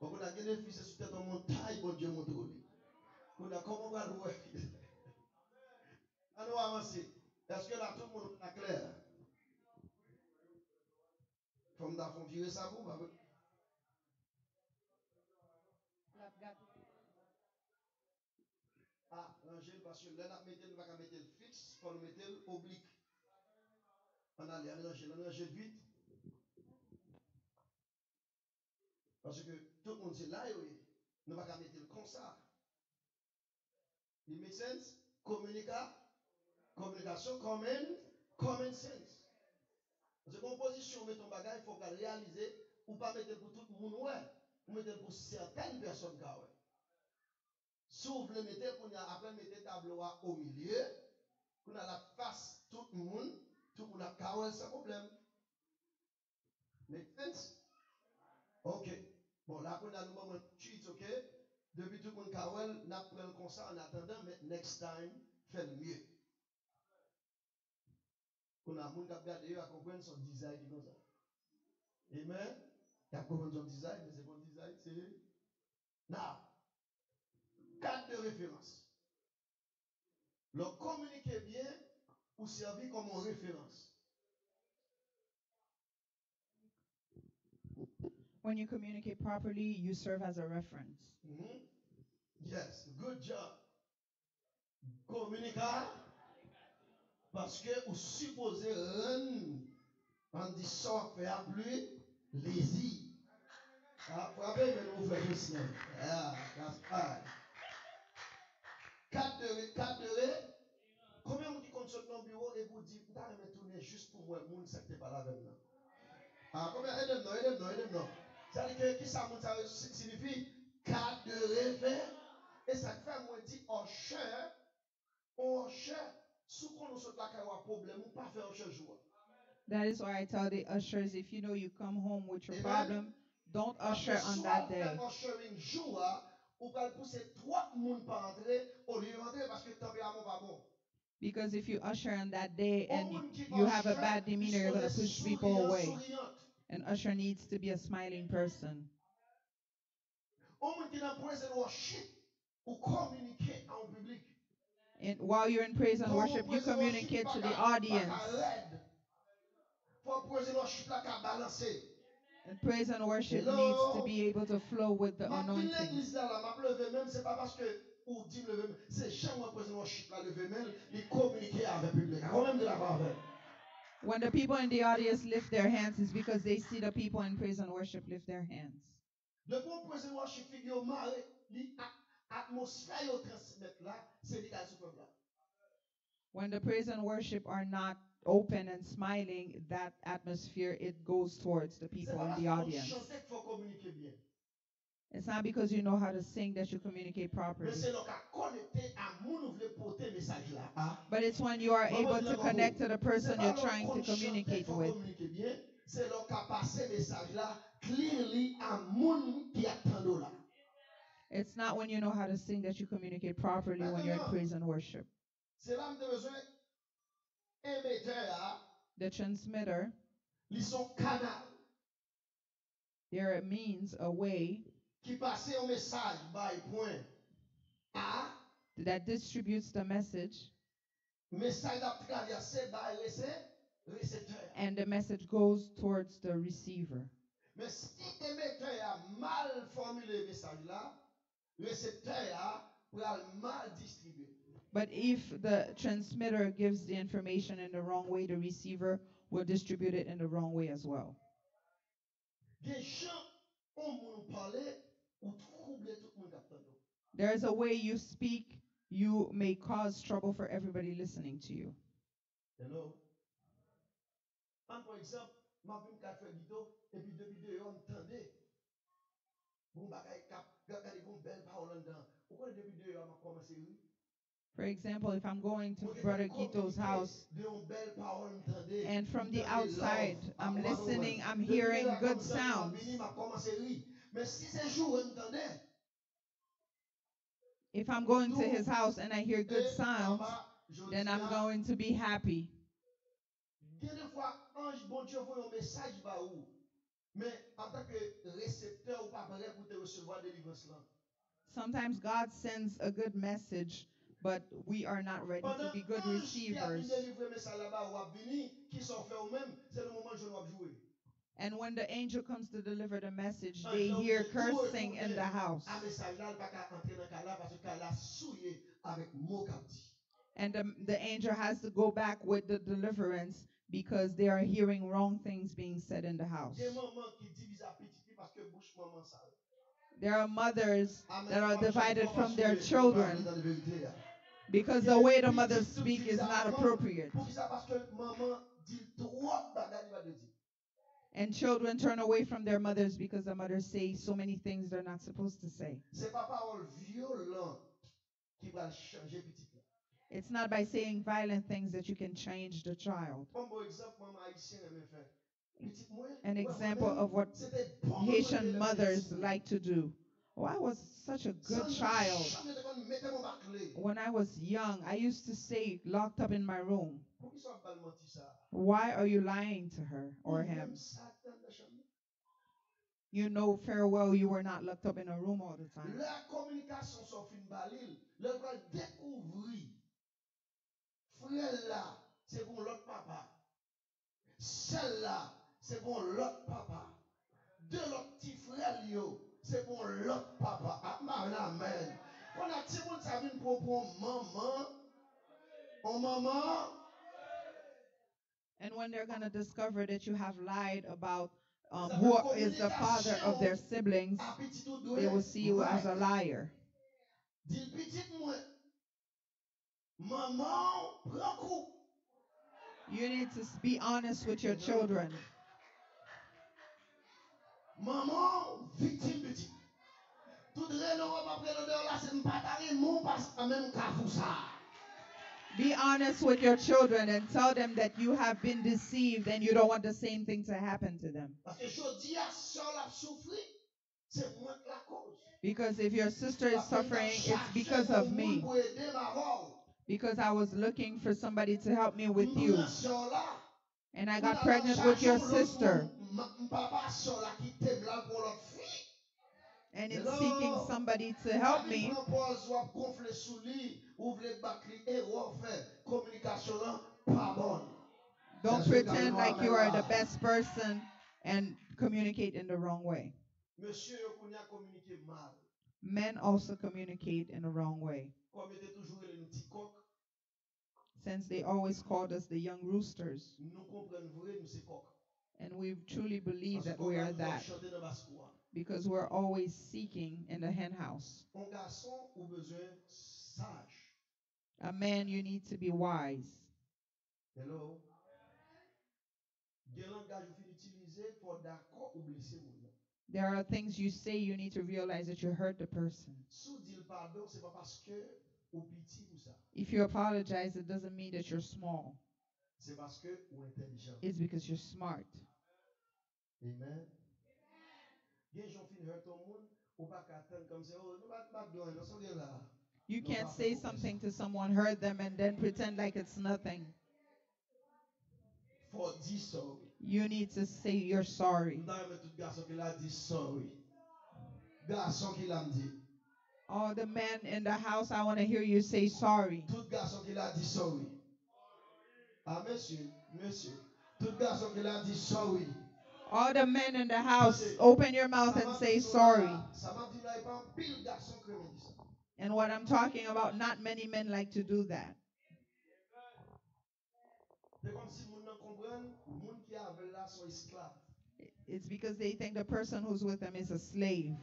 On a gagné fils sur tête en montagne, bon Dieu montre lui. On a comment on va louer. Allons avancer. Est-ce que là tout le monde est clair? Comme dans fond virer ça vous ranger parce que là nous va mettre le fixe pour nous mettre l'oblique. On allait ranger vite. Parce que tout le monde c'est là oui. Nous va mettre le comme ça. Il make sense? Communication, common sense. Parce que composition, met ton bagage, il faut qu'elle réalise, ou pas mettre pour tout le monde, ouais. Ou mettre pour certaines personnes, ouais. Si vous voulez mettre, après mettre tableau au milieu, qu'on a la face tout le monde a kawel sans problème. Make sense? Ok. Bon, là, on a nous moment cheat, ok? Depuis tout le monde kawel, n'a pas le constat en attendant, mais next time, fait le mieux. On a moun qui a regardé, à comprendre son design qui est comme ça. Amen. Il y a comprendre son design, mais c'est bon design, c'est. Now, cadre de référence. Le communiquer bien ou servir comme une référence. When you communicate properly, you serve as a reference. Mm-hmm. Yes, good job. Communiquer parce que vous supposez rendre en disant faire plus lazy. Vous avez vous faire juste là. Yeah, that's right. 4 de combien vous qui compte sur ton bureau et vous dites, vous allez me tourner juste pour moi, moun ça pas là avec moi. Ah, combien aidez-moi. C'est-à-dire que qui ça signifie 4 de référence. Et ça fait moi dit en cher, sous qu'on nous saute la carrière problème ou pas faire un jour. That is why I tell the ushers, if you know you come home with your Amen. problem, don't usher on that day. Ushering jour, ou pas pousser 3 moun pas entrer au lieu d'entrer parce que le tempérament pas bon. Because if you usher on that day and you have a bad demeanor, you're going to push people away. An usher needs to be a smiling person. And while you're in praise and worship, you communicate to the audience. And praise and worship needs to be able to flow with the anointing. When the people in the audience lift their hands, it's because they see the people in praise and worship lift their hands. When the praise and worship are not open and smiling, that atmosphere, it goes towards the people in the audience. It's not because you know how to sing that you communicate properly. But it's when you are able to connect to the person you're trying to communicate with. It's not when you know how to sing that you communicate properly when you're in praise and worship. The transmitter, there means a way that distributes the message, and the message goes towards the receiver. But if the transmitter gives the information in the wrong way, the receiver will distribute it in the wrong way as well. There is a way you speak, you may cause trouble for everybody listening to you. Hello? And for example, ma vie m'a fait guido et puis depuis 2 ans m'entendez. Bon bagay cap, regardez bon belle parole dedans. Pourquoi depuis 2 ans m'a commencé rire? For example, if I'm going to Brother Gito's house, and from the outside, I'm listening, I'm hearing good sounds. If I'm going to his house and I hear good sounds, then I'm going to be happy. Sometimes God sends a good message, but we are not ready to be good receivers. And when the angel comes to deliver the message, they hear cursing in the house. And the angel has to go back with the deliverance because they are hearing wrong things being said in the house. There are mothers that are divided from their children because the way the mothers speak is not appropriate. And children turn away from their mothers because the mothers say so many things they're not supposed to say. It's not by saying violent things that you can change the child. An example of what Haitian mothers like to do. Oh, I was such a good child. When I was young, I used to stay locked up in my room. Why are you lying to her or him? You know very well you were not locked up in a room all the time. Celle-là, c'est pour l'autre papa. De l'autre petit frère, c'est pour l'autre papa. Amen. Quand on a petit monde, ça vient pour maman. Oh, maman. And when they're going to discover that you have lied about who is the father of their siblings, they will see you as a liar. You need to be honest with your children. Maman, victime petit. Be honest with your children and tell them that you have been deceived and you don't want the same thing to happen to them. Because if your sister is suffering, it's because of me. Because I was looking for somebody to help me with you. And I got pregnant with your sister. And in seeking somebody to help me, don't pretend like you are the best person and communicate in the wrong way. Men also communicate in the wrong way. Since they always called us the young roosters. And we truly believe that we are that. Because we're always seeking in the hen house. A man, you need to be wise. Hello? There are things you say you need to realize that you hurt the person. If you apologize, it doesn't mean that you're small. It's because you're smart. Amen. You can't say something to someone, hurt them, and then pretend like it's nothing. You need to say you're sorry. All the men in the house, I want to hear you say sorry. All the men in the house, open your mouth and say sorry. And what I'm talking about, not many men like to do that. It's because they think the person who's with them is a slave.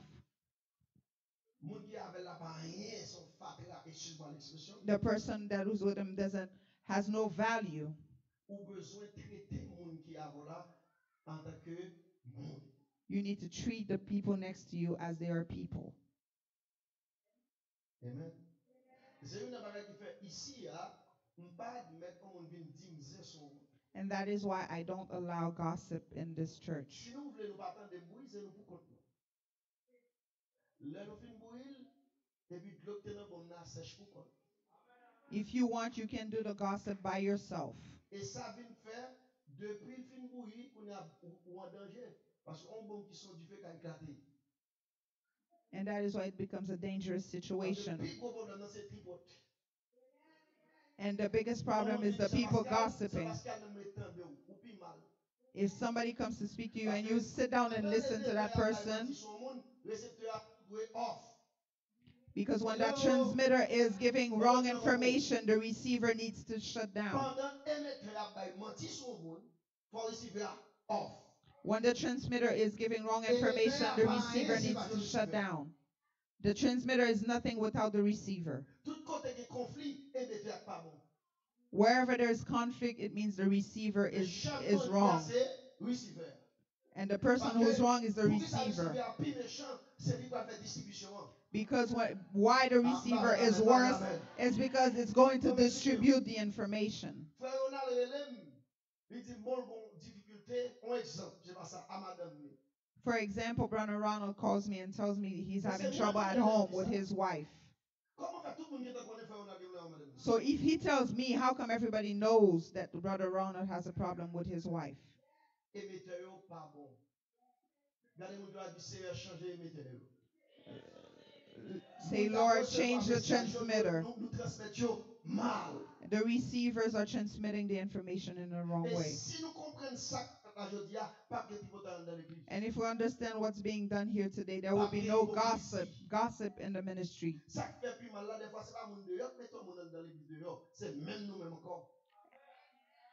The person that who's with them has no value. You need to treat the people next to you as they are people. Amen. And that is why I don't allow gossip in this church. If you want, you can do the gossip by yourself. And that is why it becomes a dangerous situation. And the biggest problem is the people gossiping. If somebody comes to speak to you and you sit down and listen to that person, because when that transmitter is giving wrong information, the receiver needs to shut down. When the transmitter is giving wrong information, the receiver needs to shut down. The transmitter is nothing without the receiver. Wherever there's conflict, it means the receiver is wrong. And the person who's wrong is the receiver. Because why the receiver is worse is because it's going to distribute the information. For example, Brother Ronald calls me and tells me he's having trouble at home with his wife. So if he tells me, how come everybody knows that Brother Ronald has a problem with his wife? Say, Lord, change the transmitter. The receivers are transmitting the information in the wrong way. And if we understand what's being done here today, there will be no gossip in the ministry.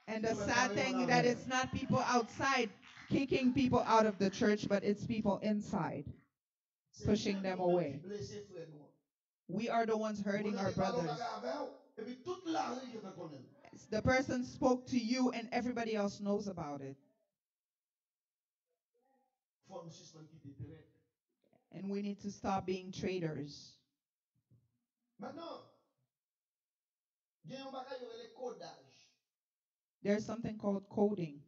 And the sad thing that it's not people outside kicking people out of the church, but it's people inside pushing them away. We are the ones hurting our brothers. The person spoke to you and everybody else knows about it. And we need to stop being traitors. There's something called coding.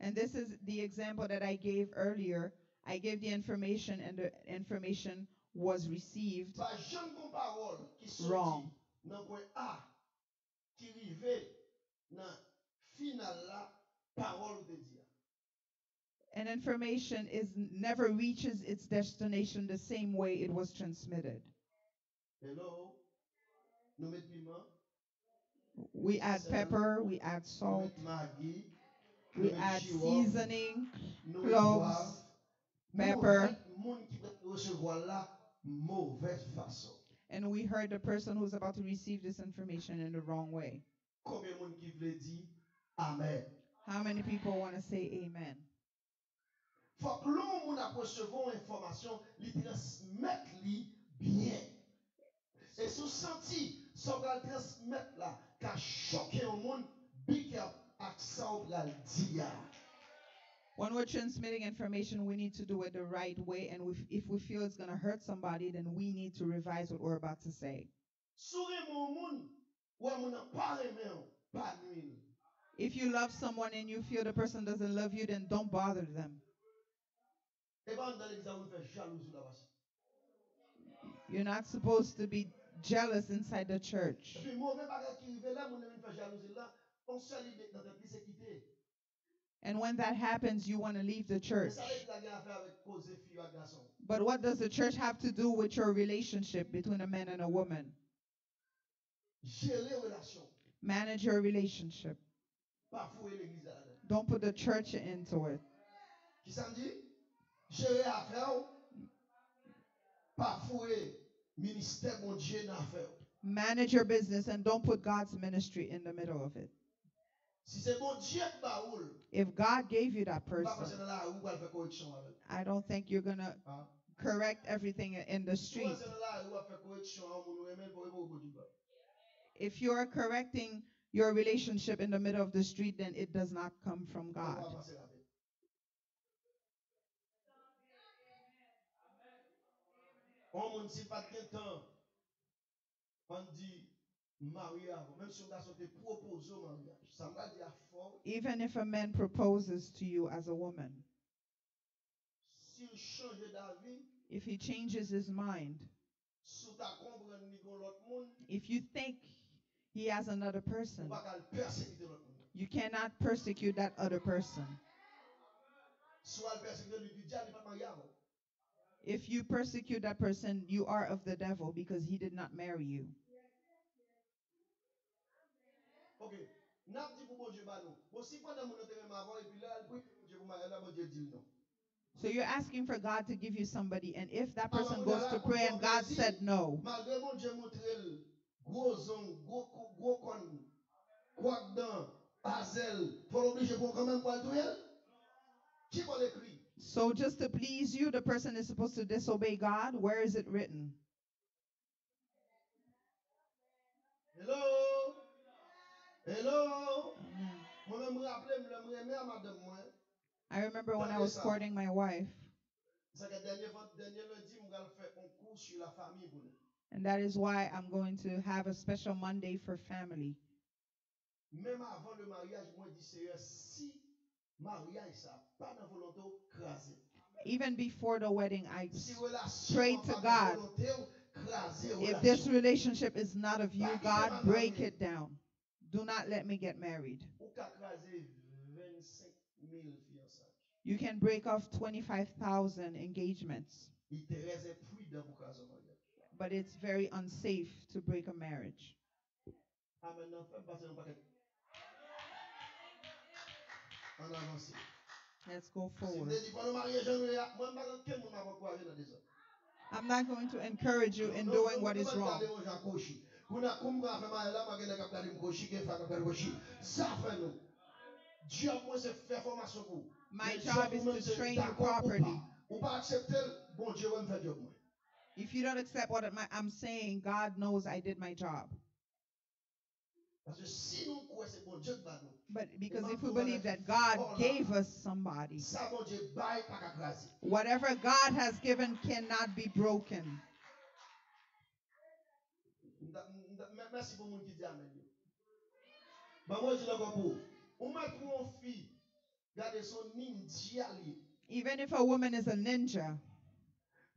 And this is the example that I gave earlier. I gave the information and the information was received wrong. And information never reaches its destination the same way it was transmitted. Hello? We add pepper, we add salt, we add seasoning, cloves, pepper. And we heard the person who's about to receive this information in the wrong way. How many people want to say amen? Faut que l'on a recevoir information, li transmettre li bien. Et sous senti, ça va transmettre là, qu'a choqué au monde, big up accent la dia. When we're transmitting information, we need to do it the right way. And if we feel it's going to hurt somebody, then we need to revise what we're about to say. If you love someone and you feel the person doesn't love you, then don't bother them. You're not supposed to be jealous inside the church. And when that happens, you want to leave the church. But what does the church have to do with your relationship between a man and a woman? Manage your relationship. Don't put the church into it. Manage your business and don't put God's ministry in the middle of it. If God gave you that person, I don't think you're going to correct everything in the street. If you're correcting your relationship in the middle of the street, then it does not come from God. Even if a man proposes to you as a woman, if he changes his mind, if you think he has another person, you cannot persecute that other person. If you persecute that person, you are of the devil because he did not marry you. Okay. So you're asking for God to give you somebody, and if that person goes to pray and God said no, So just to please you, the person is supposed to disobey God. Where is it written? Hello? Hello? Amen. Moi-même, me rappelle, me remets à madame, moi. I remember when I was courting my wife, C'est que dernier lundi, je vais faire un cours sur la famille pour nous. and that is why I'm going to have a special Monday for family. Même avant le mariage, moi, je dis, Seigneur, si mariage, ça pas dans volonté, craser. Even before the wedding, I Si relation prayed to pas dans God, volonté, craser if relation. this relationship is not of you, God, break it down. Do not let me get married. Ou qu'à craser 25,000 fiançailles. You can break off 25,000 engagements, Il te reste prudent pour craser un mariage. but it's very unsafe to break a marriage. Ah, maintenant, fais passer un paquet. En avance. Let's go Si vous forward. dites, pour le mariage, moi, je ne sais pas quel monde m'a encouragé dans des hommes. I'm not going to encourage you in doing what is wrong. My job is to train you properly. If you don't accept what I'm saying, God knows I did my job. But because if we believe that God gave us somebody, whatever God has given cannot be broken. Merci pour moun qui dit amen. Bah moi je l'ai pour. On met pour une fille, garder son ninja li. Even if a woman is a ninja,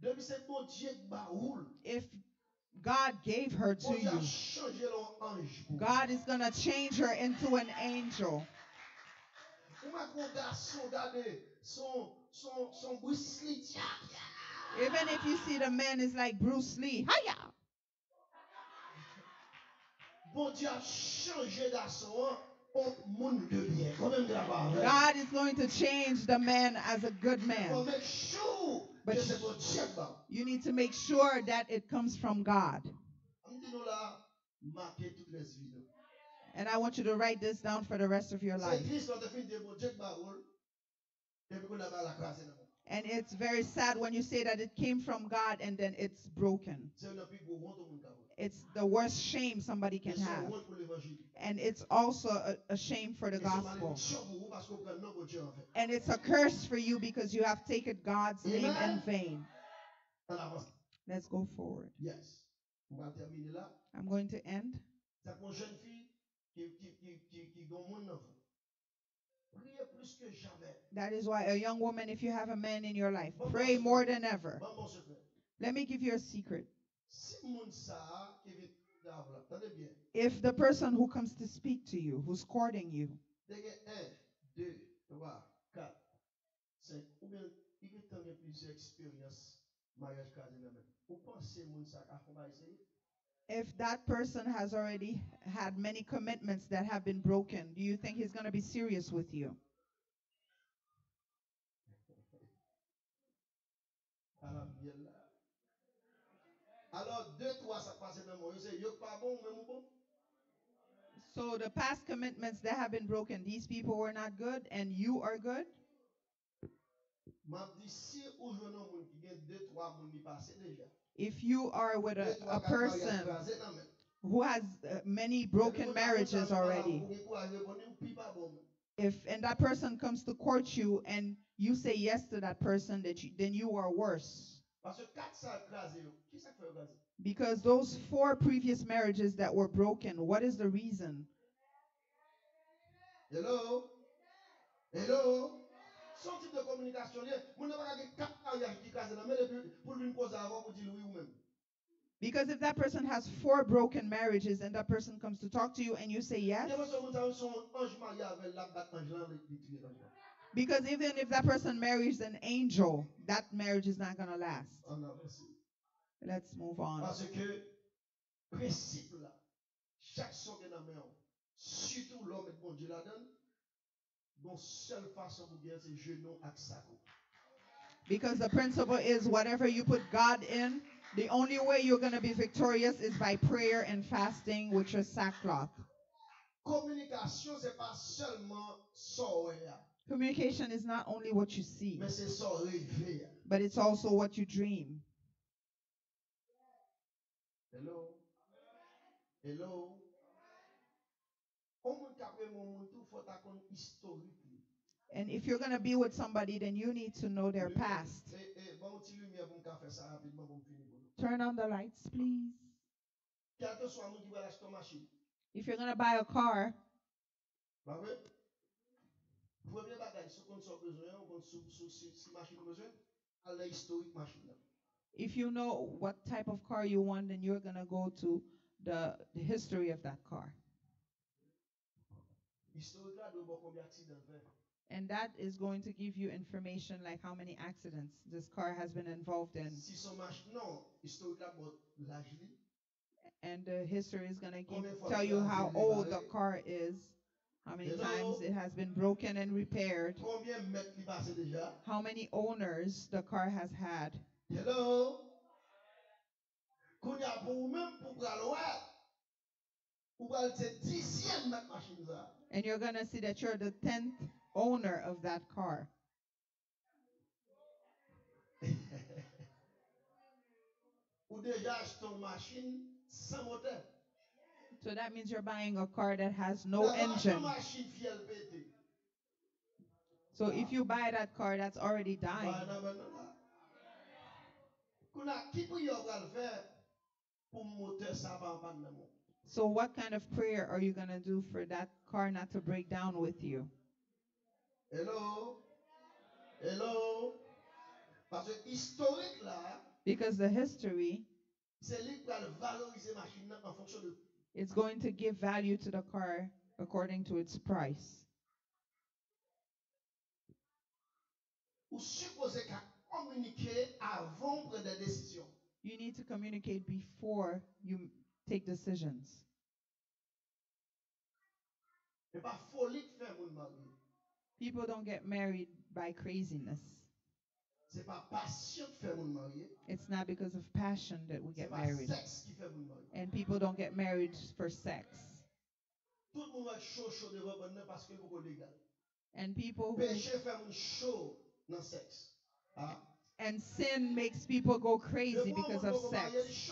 Depuis c'est bon Dieu baoul. if God gave her to Bon Dieu a you, changé l'en ange. God is going to change her into an angel. On met pour garçon garder son Bruce Lee. Even if you see the man is like Bruce Lee. Hiya! Bon Dieu a changé garçon en monde de bien. Combien de là-bas? God is going to change the man as a good Faut man. make sure But que c'est bon Dieu ba. you need to make sure that it comes from God. On dit nous là marquer toutes les vies. And I want you to write this down for the rest of your C'est life. Christ quand fin de bon Dieu baoul. Depuis qu'on a la grâce dans. And it's very sad when you say that it came from God and then it's broken. C'est un plus gros honte au monde. It's the worst shame somebody can have. And it's also a shame for the gospel. And it's a curse for you because you have taken God's name in vain. Let's go forward. Yes. I'm going to end. That is why a young woman, if you have a man in your life, pray more than ever. Let me give you a secret. If the person who comes to speak to you, who's courting you, if that person has already had many commitments that have been broken, do you think he's going to be serious with you? So the past commitments that have been broken, these people were not good and you are good? If you are with a person who has many broken marriages already, and that person comes to court you and you say yes to that person, then you are worse. Because those 4 previous marriages that were broken, what is the reason? Hello? Hello? Son type de communication lié, mon n'a pas gagné 4 mariages qui casent mais pour lui poser avant pour dire oui ou même. Because if that person has 4 broken marriages and that person comes to talk to you and you say yes, because even if that person marries an angel, that marriage is not going to last. Let's move on. Parce que principe là, chaque son que dans main, surtout l'homme et bon Dieu la donne, bon seule façon pour bien c'est genou avec sacou. Because the principle is whatever you put God in, the only way you're going to be victorious is by prayer and fasting, which is sackcloth. Communication c'est pas seulement sourire. Communication is not only what you see, mais c'est ça rêver. but it's also what you dream. Hello? Hello? On moun kapè moun tout faut ta kon historique li. And if you're going to be with somebody, then you need to know their past. Bon ti lumière pour m'ka faire ça rapidement pour finir. Turn on the lights, please. Quel que soit moun qui va acheter machine. If you're going to buy a car, Ba vrai? Premier bagage sou kon so besoin, on kon sou si machine besoin, à historique machine. if you know what type of car you want, then you're going to go to the history of that car. Historique là doit bon combien d'accidents fait. And that is going to give you information like how many accidents this car has been involved in. Si son machine non, historique là bon l'âge li. And the history is going to tell you how old the car is, how many times it has been broken and repaired, Combien mètres li passé déjà? how many owners the car has had. Hello? Kounya pour même pour pral ouais. Ou pral c'est 10e mètre machine ça. And you're going to see that you're the 10th owner of that car. Ou déjà acheté une machine sans moteur. So that means you're buying a car that has no engine. Machine fiel pété. So if you buy that car that's already dying, Kounya qui pour yo pral faire pour moteur ça va en panne. so what kind of prayer are you going to do for that car not to break down with you? Hello? Hello? Parce que historique là, Because the history, c'est lui qui va valoriser machine en fonction de it's going to give value to the car according to its price. ou supposé qu'à communiquer avant de prendre des décisions. You need to communicate before you take decisions. C'est pas folie de faire mon mari. People don't get married by craziness. C'est pas passion de faire mon mari. It's not because of passion that we C'est get pas married. sexe qui fait mon mari. And people don't get married for sex. Tout le monde va être chaud devant bonne parce que beaucoup légal. And people who, Péché fait mon chaud dans sexe. Ah. and sin makes people go crazy because of sex.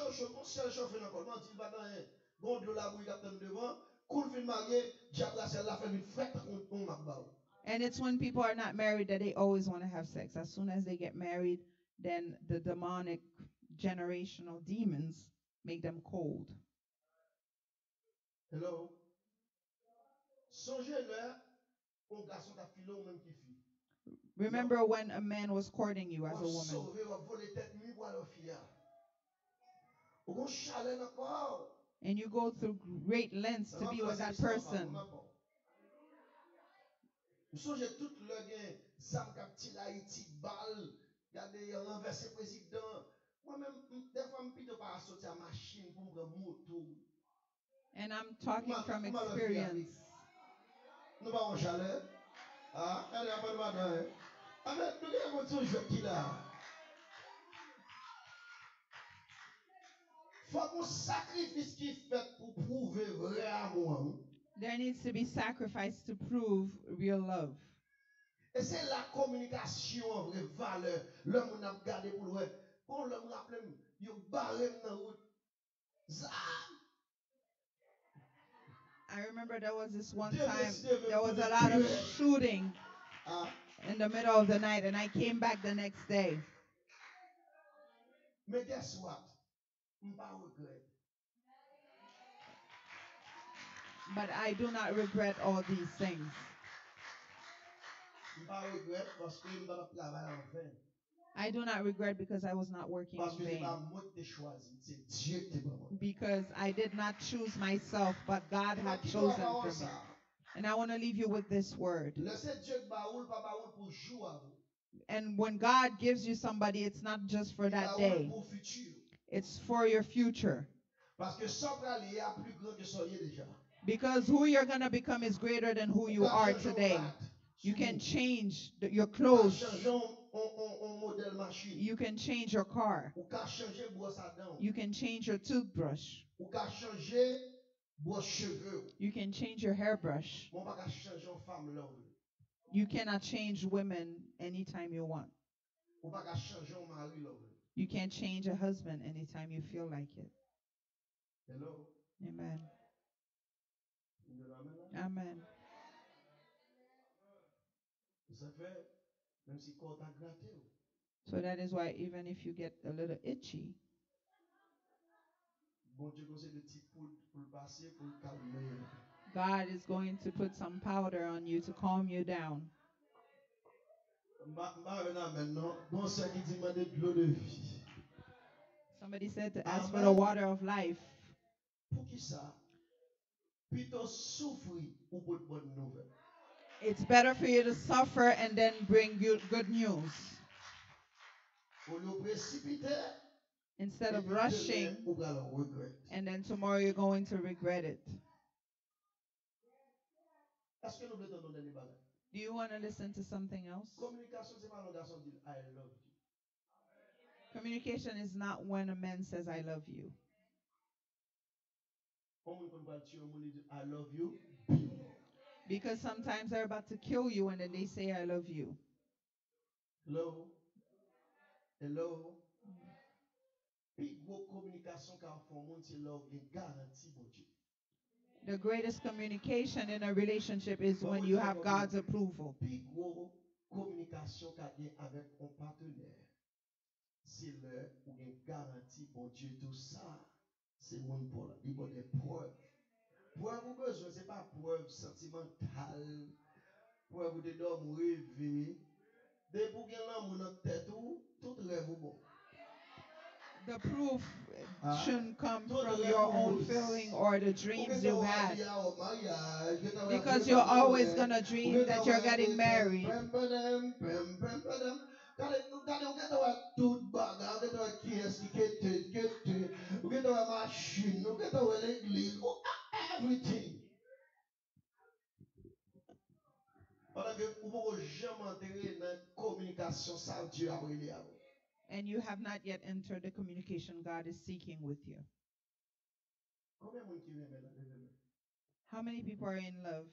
And it's when people are not married that they always want to have sex. As soon as they get married, then the demonic generational demons make them cold. Hello. Songez-le, un garçon t'a filé ou même qui fit. Remember when a man was courting you as a woman. And you go through great lengths to be with that person. And I'm talking from experience. Ah, elle a pas de madame. Avec nous, il y a un jeu qui là. Faut un sacrifice qui fait pour prouver vrai amour. There needs to be sacrifice to prove real love. Et c'est la communication en vraie valeur. L'homme n'a pas gardé pour le. Quand l'homme rappelle, il barre dans route. I remember there was this one time, there was a lot of shooting in the middle of the night, and I came back the next day. Mais guess what? M'pas regret. But I do not regret all these things. M'pas regret parce que m'pas travailler en vain. I do not regret because I was not working in vain. Because I did not choose myself, but God had chosen for me. And I want to leave you with this word. And when God gives you somebody, it's not just for that day. It's for your future. Because who you're going to become is greater than who you are today. You can change your clothes. You can change your car. You can change your toothbrush. You can change your hairbrush. You cannot change women anytime you want. Ou pas qu'à changer un mari là. You can't change a husband anytime you feel like it. Hello. Amen. Vous êtes amen là? Amen. Ça fait même si corps t'a gratté. So that is why even if you get a little itchy, Bon Dieu conseille de petits poudres pour le passer pour le calmer. God is going to put some powder on you to calm you down. Somebody said to ask for the water of life. It's better for you to suffer and then bring you good news. Instead of rushing, and then tomorrow you're going to regret it. Do you want to listen to something else? Communication is not when a man says, I love you. I love you. Because sometimes they're about to kill you and then they say, I love you. Hello? Hello? The greatest communication in a relationship is when you have God's approval. C'est là où il y a une garantie, bon Dieu, tout ça, c'est mon pour la. Il y a des preuves. Preuve ou besoin, ce n'est pas preuve sentimentale, preuve de l'homme rêvé. Dès pour qu'il y ait l'amour dans notre tête, tout rêve ou bon. The proof shouldn't come from your own feeling or the dreams you've had. Because you're always going to dream that you're getting married. Everything. And you have not yet entered the communication God is seeking with you. How many people are in love?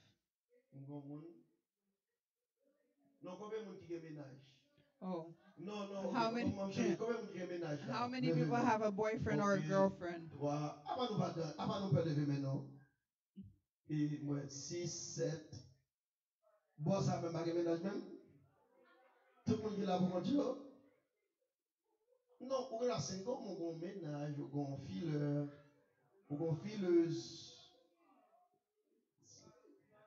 Oh. No. How many people have a boyfriend or a girlfriend? Et moi, 6, 7. Bon, ça même pas ménage même. Tout le monde qui est là pour mon Dieu. Non, on a 5 ans, on ménage, on fileur, on fileuse.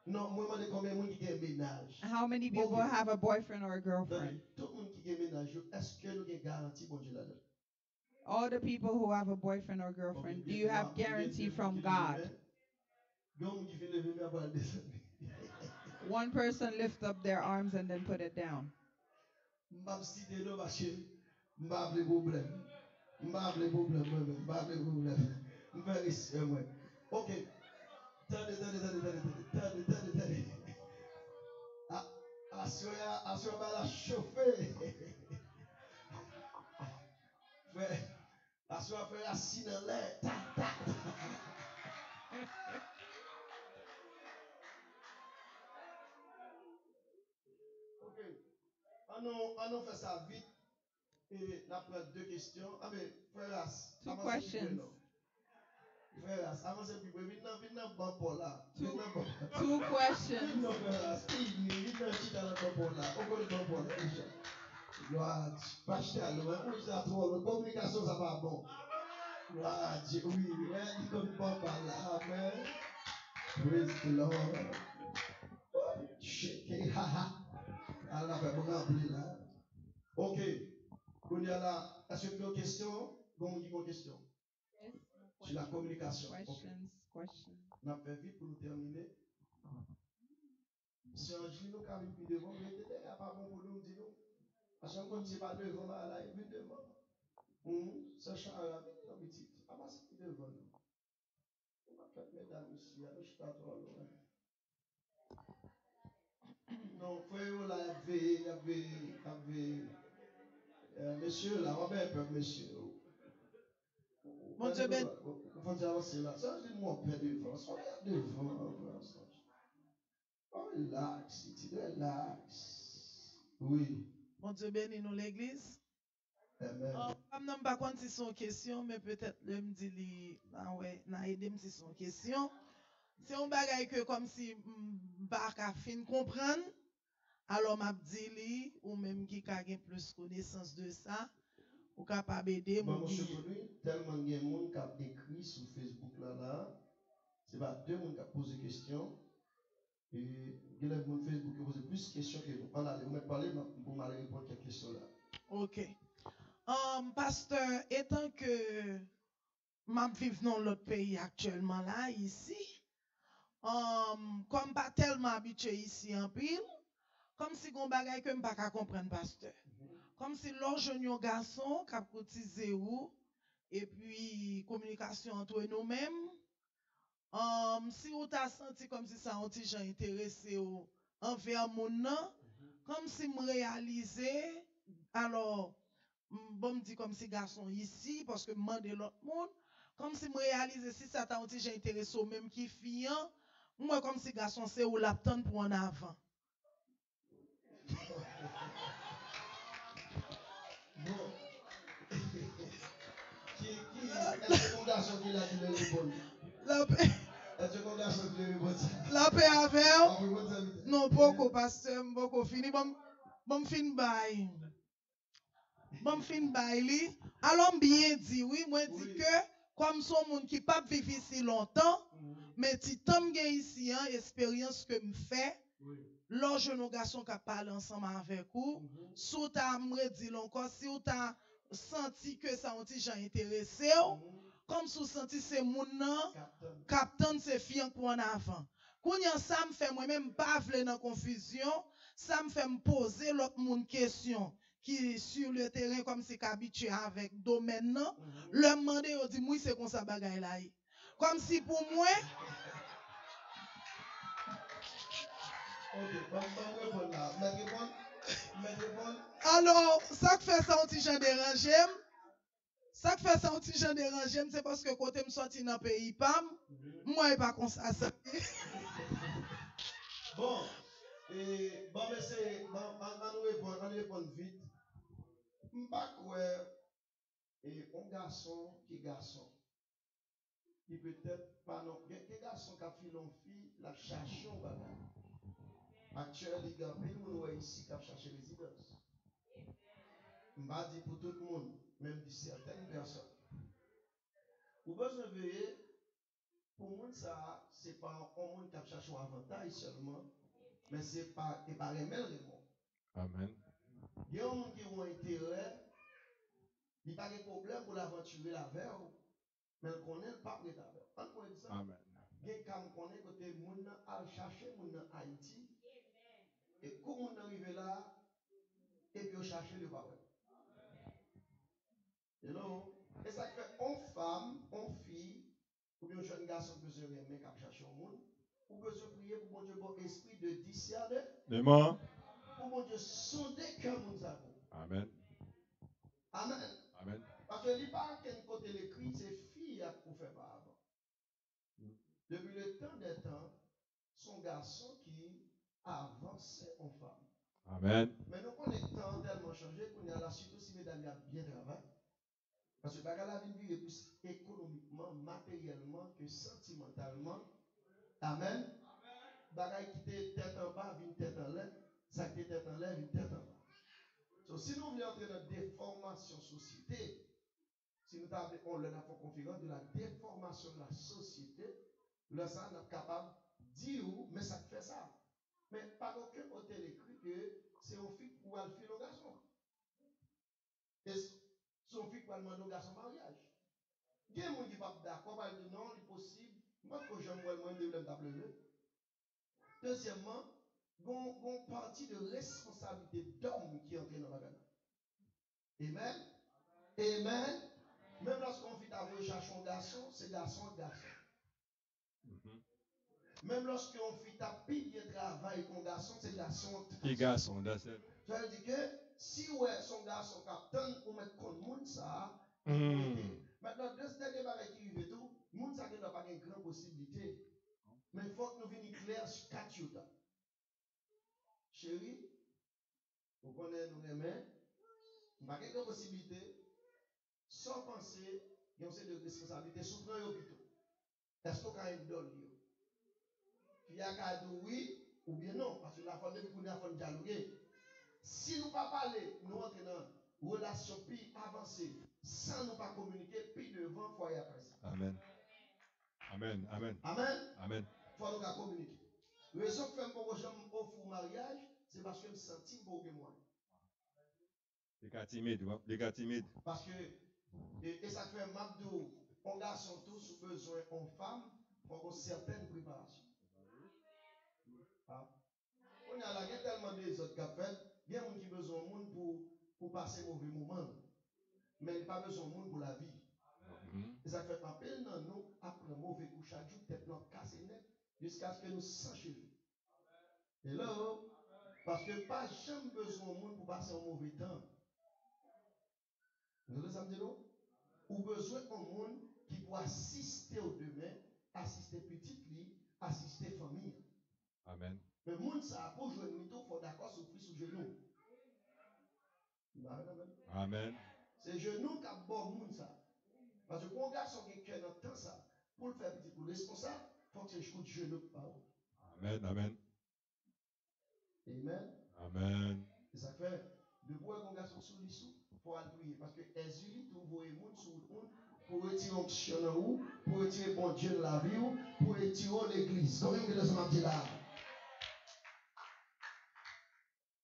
Non, moi, je demande combien de monde qui a ménage. How many people have a boyfriend or a girlfriend? Tout le monde qui a ménage, est-ce que nous avons garantie bon Dieu là-dedans? All the people who have a boyfriend or girlfriend, do you have guarantee from God? One person lift up their arms and then put it down. Okay. Assure la chauffer. Assure faire assis dans l'air. Ok. On nous fait ça vite. Et on prend 2 questions. Ah mais frère, 2 questions. Frère, avancez plus. Venez dans bon pour là. 2 questions. Non frère, venez dans bon là. Gloire, pas cher, la communication, ça va bon. Gloire, oui, il comme pas là. Amen. Praise the Lord. Shake, haha. Allah fait bon rempli là. Ok. On y a là. Est-ce que vous avez une question? Bon, une question. Sur la communication. Questions. On a fait vite pour nous terminer. Si Angelino nous arrive plus devant, il n'y a pas bon pour nous dire nous. Parce qu'on ne sait pas devant là, il vient devant. Ça change la vie, la petite. Ah, bah, c'est devant nous. On va faire mesdames ici, je ne suis pas trop loin. Non, frère, là, il y avait. Monsieur, là, on va un peu, monsieur. Mon Dieu, ben. Vous pouvez avancer là. Ça, je dis, moi, on peut devant. Soyez devant, Relax, relax. Oui. Bon Dieu bénit nous l'église. Amen. Comme nous pas compte si son question, mais peut-être le me dit li, ah ouais, n'a aidé si son question. C'est un bagage que comme si pas qu'à fin comprendre, alors m'a dit li ou même qui a plus connaissance de ça, ou capable aider Bon, mon monsieur Connu, tellement il y a des gens qui ont écrit sur Facebook là, c'est pas deux gens qui ont posé question. Et il y a des gens Facebook qui ont posé plus de questions que nous. On a parlé pour m'aller répondre à quelques questions là. OK. Pasteur, étant que je vis dans l'autre pays actuellement là, ici, comme pas tellement habitué ici en pile, comme si on bagay que je pas comprendre, pasteur. Comme si l'on jeune un garçon qui a cotisé ou, et puis communication entre nous-mêmes, si vous t'a senti comme si ça un petit gens intéressé ou envers mon nom, comme si me réalisais, alors, bon me dit comme si garçon ici, parce que je demande l'autre monde, comme si me réalisais si ça t'a un petit gens intéressé ou même qui fille, moi comme si garçon c'est ou l'attendre pour en avant. Bon. Est-ce que mon garçon qui l'a dit le répondre? La paix. Est-ce que mon garçon qui le répondre? La paix avec non, beaucoup, pasteur, beaucoup fini. Bon, fin bail. Bon, fin bail, li. Alors, bien dit, oui, moi, dit que, comme son monde qui pas vivre ici longtemps, mais si t'aimes ici, hein, expérience que me fait, lors jeune garçon qui parle ensemble avec vous, si vous avez dit encore, si vous avez senti que ça ont été gens intéressé, comme si vous senti c'est mon nom, captain c'est fiant pour en avant. Quand ça me fait moi-même pas vle dans confusion, ça me fait me poser l'autre monde question qui est sur le terrain comme si habitué avec domaine non, le demander on dit moi c'est comme ça bagaille là. Comme si pour moi alors, ça fait ça un petit gens dérangé. Ça fait ça un petit gens dérangé, c'est parce que quand je me sorti dans le pays PAM, moi je pas comme ça. Bon, et bon, mais c'est, on répond vite. M'pas et un garçon qui garçon, qui peut-être pas non, quel garçon qui a fait une fille, la cherche un bagage. Actuellement, il y a plein de gens ici qui a cherché résidence. M'pas dit pour tout le monde, même pour certaines personnes. Vous besoin veiller, pour moi, ça, c'est pas un monde qui a cherché un avantage seulement, mais c'est pas, et pas remel. Amen. Il y a un monde qui a un intérêt. Il n'y a pas de problème pour l'aventurer la verre, mais on connaît pas de la verre. On connaît ça. Amen. Il y a quand on connaît que les gens à chercher mon Haïti. Et quand on arrive là, et puis on cherche le papier. Et ça fait une femme, une fille, ou bien un jeune garçon qui besoin de aimer qui cherche au monde, ou besoin de prier pour mon Dieu, bon esprit de discerner. Demain. Pour mon Dieu, sonder cœur mon Dieu. Amen. Amen. Amen. Parce que il pas qu'un côté l'écrit, c'est fille pour faire par avant. Depuis le temps des temps, son garçon qui avançait en femme. Amen. Mais nous connaissons temps tellement changé qu'on a la suite aussi, mesdames, il y a bien travaillé. Parce que la vie est plus économiquement, matériellement que sentimentalement. Amen. Bagaille qui était tête en bas, vient tête en l'air. Ça qui était tête en l'air, vient tête en bas. Donc, si nous voulons entrer dans la déformation société, si nous avons la conférence de la déformation de la société, là, ça, nous sommes capables de dire, mais ça fait ça. Mais par aucun côté écrit que c'est un fille pour aller faire le garçon. Et son fille pour demander au garçon mariage. Il y a des gens qui ne sont pas d'accord, parce que non, c'est possible. Moi, quand j'aime moins de WW. Deuxièmement, il y a une partie de responsabilité d'homme qui entre dans la bagarre. Amen. Amen. Même lorsqu'on fait avoir chercher un garçon, c'est garçon. Même lorsqu'on fait taper de travail avec un garçon, c'est garçon. Qui garçon, that's it. Ça veut dire que si ouais, son garçon capitaine pour mettre contre le monde, ça. Maintenant, deux derniers bagages qui arrivent tout, le monde, ça n'a pas une grande possibilité. Mais il faut que nous venions clairs sur 4 jours. chérie, vous connaissez nous aimer, il y a quelques possibilités, sans penser, il y a aussi de responsabilités, souffrant l'hôpital. Est-ce qu'on a une donne? Il y a qu'à dire oui ou bien non, parce que la fois depuis qu'on a fait dialoguer. Si nous ne pas parler, nous entrons dans une relation plus avancée, sans nous pas communiquer, puis devant, il faut y après ça. Amen. Amen. Amen. Amen. Amen. Il faut nous communiquer. La raison que je fais un mariage, c'est parce que je me sens pour moi. Les gars timides, les gars timides. Parce que, et ça fait McDo, on garçon tous besoin en femme, il faut une certaine préparation. Ah. On a là, il y a tellement des autres qui ont fait, il y a des gens qui ont besoin de monde pour passer un mauvais moment. Mais il n'y a pas besoin de monde pour la vie. Et ça fait un peu dans nous, après un mauvais coup chaque jour, peut-être nous casser net, jusqu'à ce que nous sachions. Et là, parce que pas jamais besoin de monde pour passer un mauvais temps. Vous avez ça me dit non? Ou besoin de monde qui peut assister au demain, assister petite vie, assister famille. Amen. Mais monde ça pour jouer une mytho, il faut d'accord souffrir sous genou. Amen. C'est genou qui a bon monde ça. Parce que pour un garçon qui est dans le temps ça, pour le faire petit, pour le responsable, il faut que je écoute genou. Amen. Amen. Amen. Amen. Et ça fait, de voir un garçon sous l'issue, il faut aller prier. Parce que Ezuli, tu vois les gens sur le monde pour retirer l'onction en vous, pour retirer bon Dieu de la vie, pour retirer l'église. Combien de gens m'ont dit là?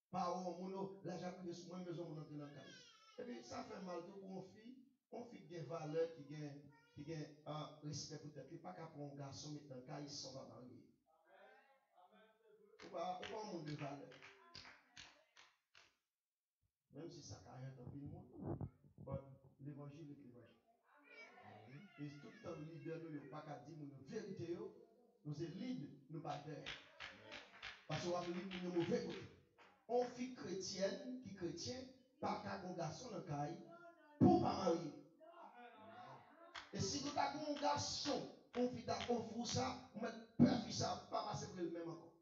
Par où là j'ai pris moi besoin de entrer dans le cahier. Et puis ça fait mal tout pour une fille qui a valeur, qui a respect pour tête. Il n'y a pas qu'à prendre un garçon mettre dans le cahier sans va marier. Ou pas un monde de valeur. Même si ça carrière dans le monde, l'évangile est l'évangile. Et tout le temps, le leader, nous ne pas qu'à dire la vérité, nous sommes leaders, nous pas terre. Parce qu'on va nous dire nous mauvais côté. On fille chrétienne qui chrétien, pas qu'à un garçon dans le cahier, pour pas marier. Et si vous avez un garçon, on fait ça, on met peur ça, pas passer pour le même encore.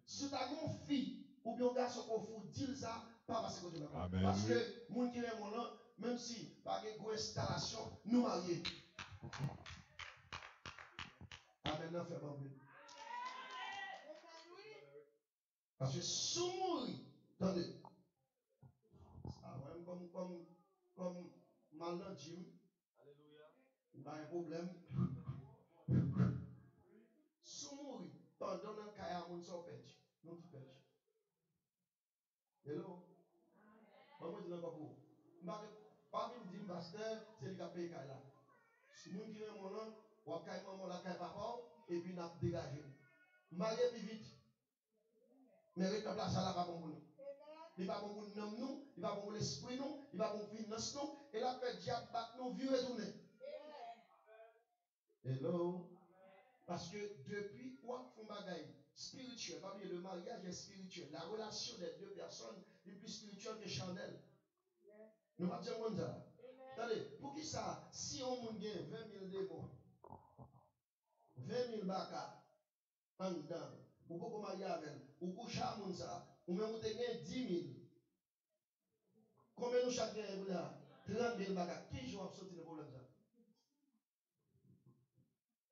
Si vous avez une fille, ou bien un garçon qu'on fout, dire ça, pas passer pour le même encore. Parce que, les gens qui aiment là, même si pas de grosse installation, nous mariés. Amen, non, fait bon. Parce que sous mourir, attendez, ça va comme mal dans le gym, il n'y a pas de problème. Sous mourir, pendant le cas, il y a un monde qui pêche. Non, qui pêche. Hello? Moi, je dis encore pour vous. Pas de dire, pasteur, c'est lui qui a payé là. Si vous qui est mon nom, ou à caille maman, la caille papa, et puis n'a dégagé. Marié plus vite. Mais rétablir ça là, pas bon pour nous. Il va bon pour nous, il va bon pour l'esprit nous, il va bon pour finance nous, et la fait diable battre nous, vie retourner. Hello? Parce que depuis qu'on fait un bagage spirituel, le mariage est spirituel. La relation des deux personnes est plus spirituelle que charnelle. Nous ne pouvons pas dire ça. Attendez, pour qui ça? Si on gagne 20 000 démons, 20 000 baka, en dedans, ou pour marier avec, ou pour charmer ça, ou même vous gagnez 10 000. Combien nous chacun est là? 30 000 baka. Qui joue à sortir le problème ça?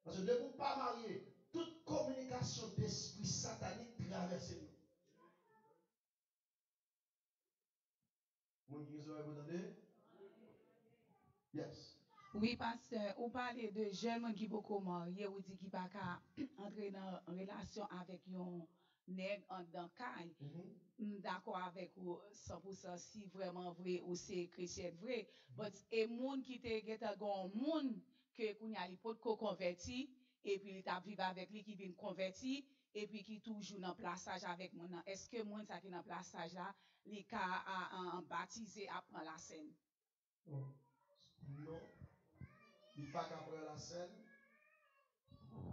Parce que de vous pas marier, toute communication d'esprit satanique traverse nous. Mon qui vous entendez? Yes. Oui, pasteur, on parlait de jeunes qui beaucoup mariés, ou dit qui pas qu'à entrer dans une relation avec un nègre en dans caille. D'accord avec vous 100% si vraiment vrai ou c'est chrétien vrai. Mais et monde qui te geta gon monde que kounya li pot ko converti et puis il t'a vivre avec lui qui vient converti et puis qui toujours dans plaçage avec mon. Est-ce que monde ça qui dans plaçage là, li ka en baptisé après la scène? Non. Il pas qu'après la scène,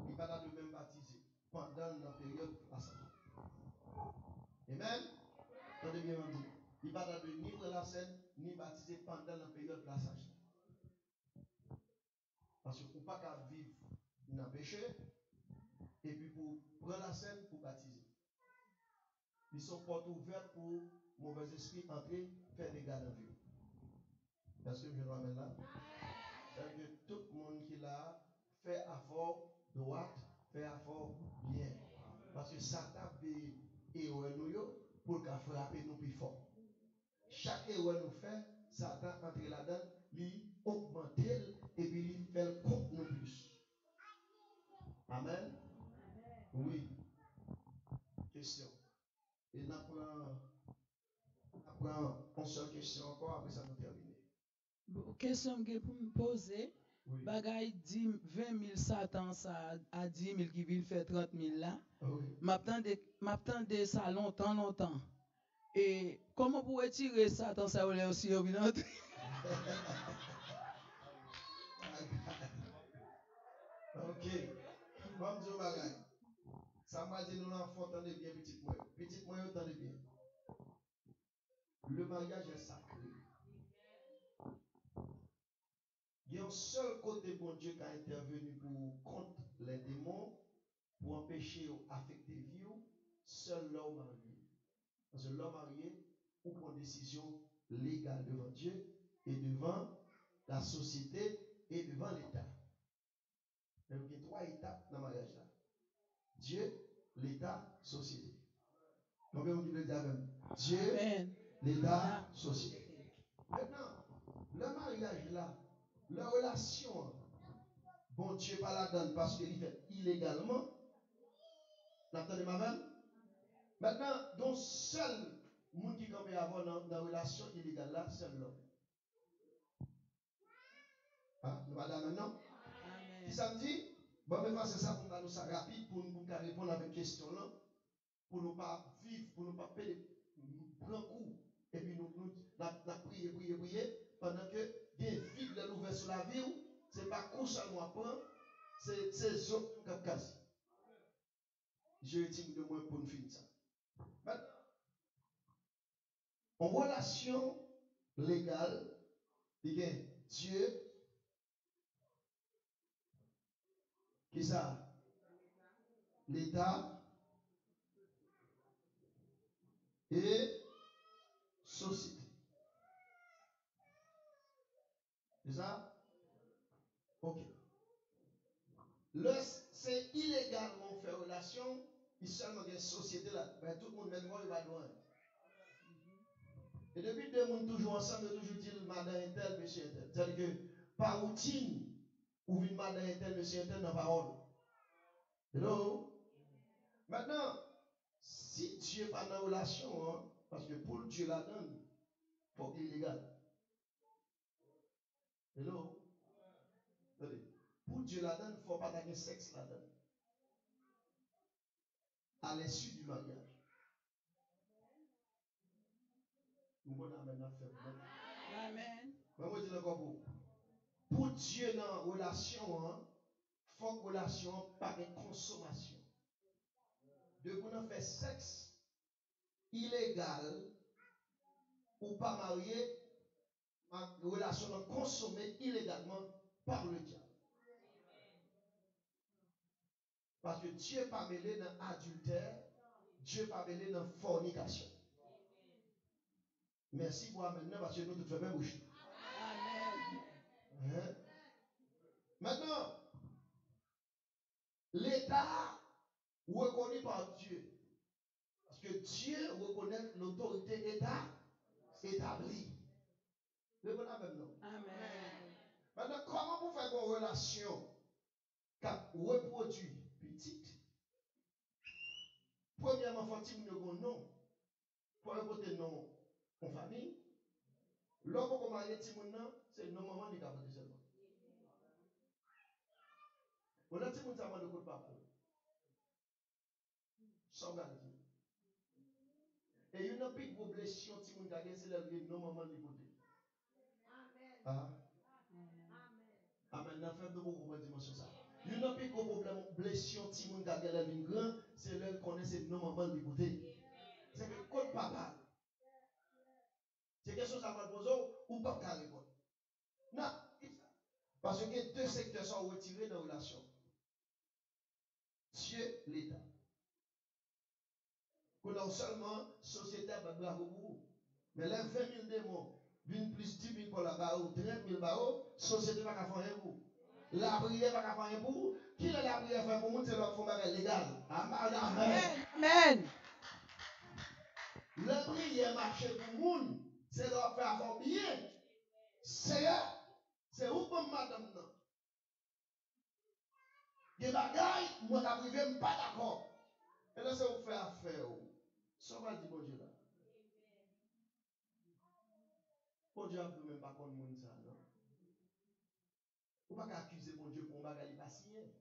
il pas de même baptisé pendant la période de passage. Amen. Attendez bien, on dit. Il pas de ni pour la scène, ni baptisé pendant la période de passage. Parce que pour pas qu'à vivre dans le péché, et puis pour prendre la scène pour baptiser. Ils sont portes ouvertes pour mauvais esprits entrer, faire des dégâts dans la vie. Est-ce que je dois mettre là? C'est-à-dire que tout le monde qui l'a fait effort droite, fait effort bien. Parce que Satan veut erreur nous pour qu'il frapper nous plus fort. Chaque erreur nous fait, Satan entre là-dedans, lui augmente et puis il fait le compte nous plus. Amen. Oui. Question. Et nous prend une seule question encore, après ça nous terminer. Question que pour me poser, Oui. bagay 10, 20 000 Satan ça à 10 000 qui veulent faire 30 000 là. Oui. M'attendais ça longtemps. Et comment pour retirer Satan ça ou aussi au bilan? Ok. Bon Dieu bagay. Ça m'a dit nous l'enfant entendez bien petite moi. Petite moi entendez bien. Le mariage est sacré. Il y a un seul côté bon Dieu qui a intervenu pour contre les démons, pour empêcher d'affecter vie, seul l'homme marié. Parce que l'homme marié, ou prend une décision légale devant Dieu et devant la société et devant l'État. Donc il y a 3 étapes dans le mariage là. Dieu, l'État, société. Combien vous dites avec Dieu, l'État, société. Maintenant, le mariage là, la relation, bon Dieu pas la donne parce qu'il fait illégalement. N'entendez ma même? Maintenant, donc seul monde qui peut avoir dans la relation illégale là, c'est l'homme. Hein? Nous allons maintenant? Qui ça me dit? Bon, mais c'est ça pour nous ça rapide pour nous répondre à votre question là. Pour ne pas vivre, pour ne pas prendre coup. Et puis nous prier pendant que des vide de l'ouvert sur la vie, c'est pas coup seulement prendre, c'est autres qui cassent. Je dis de moi pour nous finir ça. Maintenant, en relation légale, il y a Dieu, qui ça? L'État et société. C'est ça? Ok. C'est illégalement faire relation, il seulement une société là. Ben, tout le monde met moi, il va loin. Et depuis deux mondes toujours ensemble, toujours dit madame est tel, monsieur est tel. C'est-à-dire que par routine, ou une madame est tel, monsieur est tel dans la parole. Hello? Maintenant, si Dieu n'est pas dans la relation, hein, parce que pour Dieu la donne, il faut qu'il est légal. Hello? Attendez. Pour Dieu la donne, il ne faut pas attaquer sexe la donne. À l'issue du mariage. Nous allons maintenant faire. Amen. Mais moi, je dis encore pour Dieu dans la relation, hein, il faut que la relation pas de consommation. De qu'on fait sexe illégal ou pas marié, ma relation consommée illégalement par le diable. Parce que Dieu n'est pas mêlé dans l'adultère, Dieu n'est pas mêlé dans la fornication. Merci pour maintenant parce que nous tous faisons même bouche. Amen. Hein? Maintenant, l'État reconnu par Dieu. Parce que Dieu reconnaît l'autorité établie. Le bon même non. Amen. Maintenant, comment vous faites une relation qui reproduit petite? Premièrement, faut-il un nom. Pour reporter nom en famille. L'homme qui marie Timoun, c'est non maman qui a voté seulement. On a Timoun, ça m'a de coup de papa. Sans garantie. Et il y a une petite blessure Timoun qui a gagné, c'est la vie non maman qui a voté. Amen. Amen. N'a fait de beaucoup de dimension ça. Il y a un petit problème blessure Timoun qui a gagné la vie grand, c'est là qu'on connaît c'est non maman qui a voté. C'est que code papa. C'est quelque chose à mal poser ou pas qu'à répondre. Non. Parce que deux secteurs sont retirés dans la relation. Dieu, l'État. Qu'on a seulement société à bravo pour vous. Mais les 20 000 démons, viennent plus 10 000 pour la barre, 30 000 barres, société pas qu'à faire pour vous. La prière pas qu'à faire pour vous. Qui est la prière faire pour vous? C'est l'autre fond légal. Amen. Amen. La prière marche pour vous. C'est leur faire fort bien. C'est où comme madame non? Des bagailles, moi la prière, je pas d'accord. Et là, c'est vous faire affaire. Ça va dire bon Dieu là. Bon Dieu, vous même pas contre monde ça, non? Vous ne pouvez pas accuser mon Dieu pour un bagage pas signé.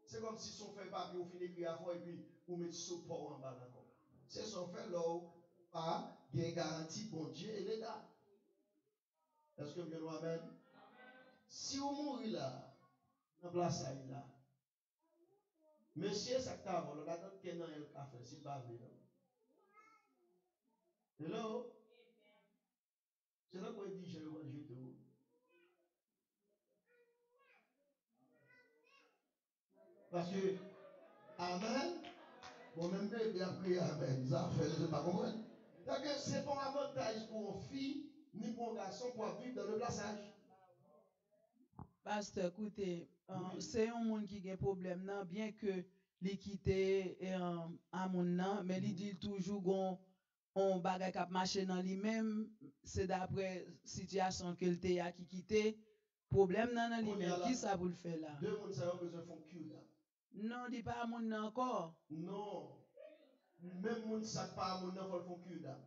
C'est comme si son fait papier, vous finissez d'écrire à fond et puis vous mettez support en bas d'accord. C'est son fait là, il y a une garantie bon Dieu et légal. Est-ce que vous nous amen? Si vous mourrez là, dans la place là, monsieur, ça t'a volé, on a d'autres qui n'ont pas fait, s'il va venir. Hello? C'est là qu'on dit, je vais jeter. Parce que, amen, bon, même bébé a prié amen, ça fait, je ne pas comprendre. C'est pas un avantage pour une fille, ni pour un garçon, pour vivre dans le plaçage. Pasteur, écoutez, c'est un monde qui a un problème, non, bien que l'équité est un monde, mais il dit toujours qu'on on bagay k'ap marcher dans lui-même, c'est d'après situation que le a qui quitté, problème dans lui-même, qui ça pour le faire là? Deux mondes ça ont besoin de faire cure là. Non, il pas monde encore. Non. Même monde ça pas monde faut le faire cure là.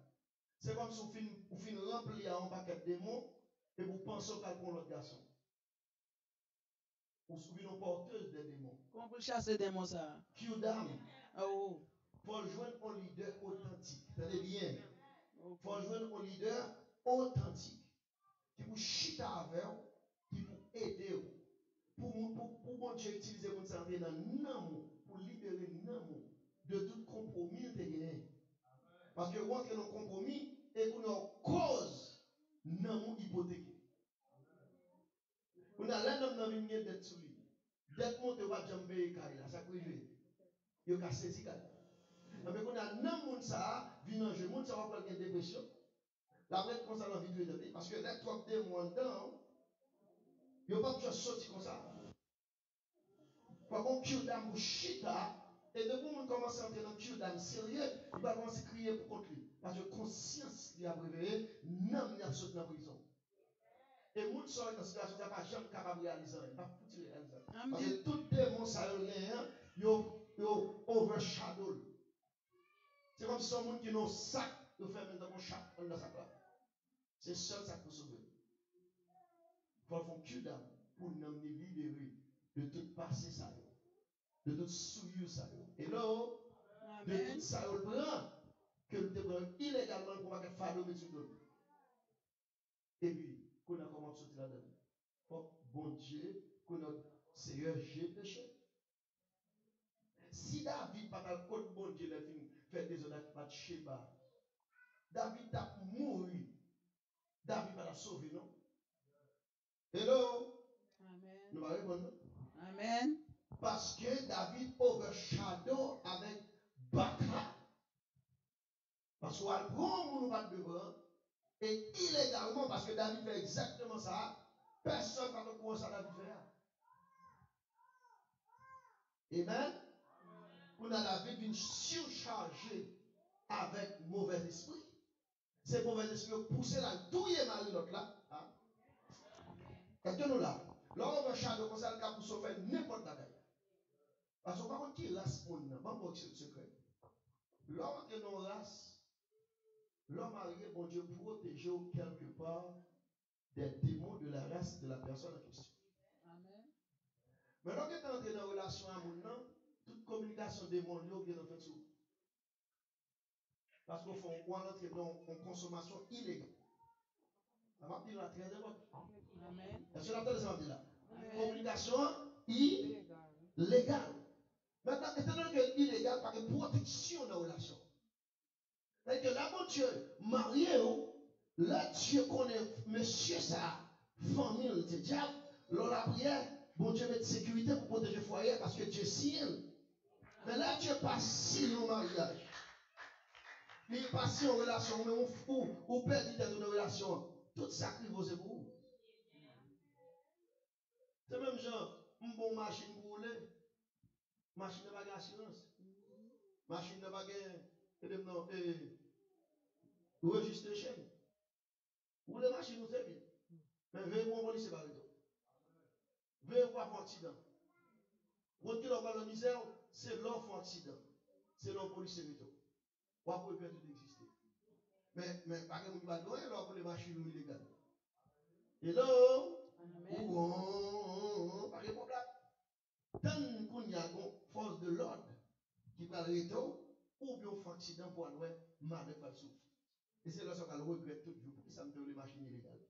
C'est comme si vous fin rempli à un paquet de démons et vous pensez qu'elle prend l'autre garçon. Vous souvenez une porteuse des démons. Comment pour chasser des démons ça? Cure d'âme. Oh. Pour joindre un leader authentique. Tenez bien. Okay. Pour joindre un leader authentique. Qui vous chita avec vous, qui vous aide pour bon Dieu utiliser votre santé dans l'amour, pour libérer l'amour de tout compromis de gagné. Parce que vous entrez dans le compromis et vous avez cause l'amour hypothéqué. Vous avez l'homme dans une dette sur lui. Dette monte ou pas jamber là, ça privé. Il a saisi là. Mais vous avez l'amour ça, vient en jeu, monde ça va pas une dépression. La vraie comme ça dans la vie de parce que les trois démons dedans, il n'y a pas de sortir comme ça. Par contre, cure d'âme pour chita, et depuis qu'on commence à entrer dans le cure d'âme sérieux, il va commencer à crier pour contre lui. Parce que conscience lui a réveillé, n'homme n'a sauté dans la prison. Et les gens sont dans cette situation, ils ne sont pas jamais capables de réaliser. Ils ne peuvent pas réaliser. Parce que tout démon, ça y a overshadow. C'est comme si son monde qui a un sac, il fait même dans mon sac, dans sa place. C'est seul ça pour sauver. Il faut faire un cure d'âme pour nous libérer de tout passé ça. De tout souillure ça. Et là, de tout ça, on prend que nous devons illégalement pour faire fardeau de tout. Et puis, qu'on a commencé à sortir là-dedans. Bon Dieu, que notre Seigneur, j'ai péché. Si David, par le code bon Dieu, fait des honnêtes pas de Sheba, David a mouru. David va la sauver, non? Hello? Amen. Nous allons répondre. Amen. Parce que David overshadow avec Baka. Parce qu'on prend mon pas devant et illégalement, parce que David fait exactement ça, personne ne va te croire ça David fait. Amen. On a David vient surcharger avec mauvais esprit. C'est mauvais esprit poussé là, tout y est Marie l'autre là. Est-ce que nous là? Là, on va shadow comme ça, le cas pour se faire n'importe quoi. Parce qu'on va voir qui race monde, on va voir ce secret. L'homme est non race, l'homme marié, bon Dieu, protéger quelque part des démons de la race de la personne en question. Amen. Mais lorsque tu es entré dans une relation à mon nom, toute communication démoniaque vient en fait tout. Parce qu'on entre dans une consommation illégale. Ça m'a dit là, très important. Amen. Est-ce que vous entendez ça là? Communication illégale. Maintenant, étant donné que illégal, parce que protection dans la relation. C'est-à-dire que là, mon Dieu, marié, là, Dieu connaît monsieur ça, famille, c'est diable. Lors la prière, bon Dieu met de sécurité pour protéger le foyer parce que Dieu signe. Mais là, tu es pas si au mariage. Il est pas si en relation, mais on fou, ou perdu dans une relation. Tout sacrifice c'est pour vous. C'est même genre, une bonne machine pour rouler. Machine n'a pas d'assurance. Machine n'a pas de registration. Rouler machine, nous c'est bien. Mais veuillez mon police, c'est pas le tout. Veuillez voir un accident. Quand tu as la misère, c'est l'offre accident. C'est l'offre police, c'est le tout. Ou après, il peut tout exister. Mais, par exemple, il va loin, là, pour les machines illégales. Hello? Pas de problème. Tant qu'on y a une force de l'ordre qui va arrêter, ou bien on fait un accident pour nous, mal va souffrir. Et c'est là qu'on regrette toujours. Pourquoi ça me donne les machines illégales?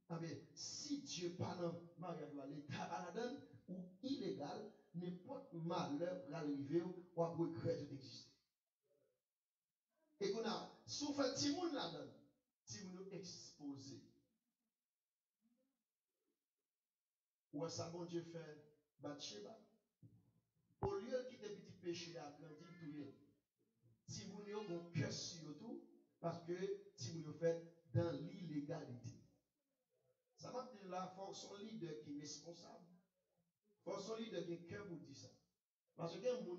Ah bien, si Dieu parle dans mariage à l'état à la donne ou illégal, n'importe malheur va arriver ou à regretter d'exister. Et qu'on a souffert petit monde là-dedans, petit monde exposé. Ou ça bon Dieu fait Bathsheba. Au lieu de quitter petit péché à grandir tout le si vous n'avez pas cœur sur tout, parce que si vous le faites dans l'illégalité. Ça m'a dit là, il faut son leader qui est responsable. Il faut son leader qui est cœur pour dire ça. Parce qu'il y a des gens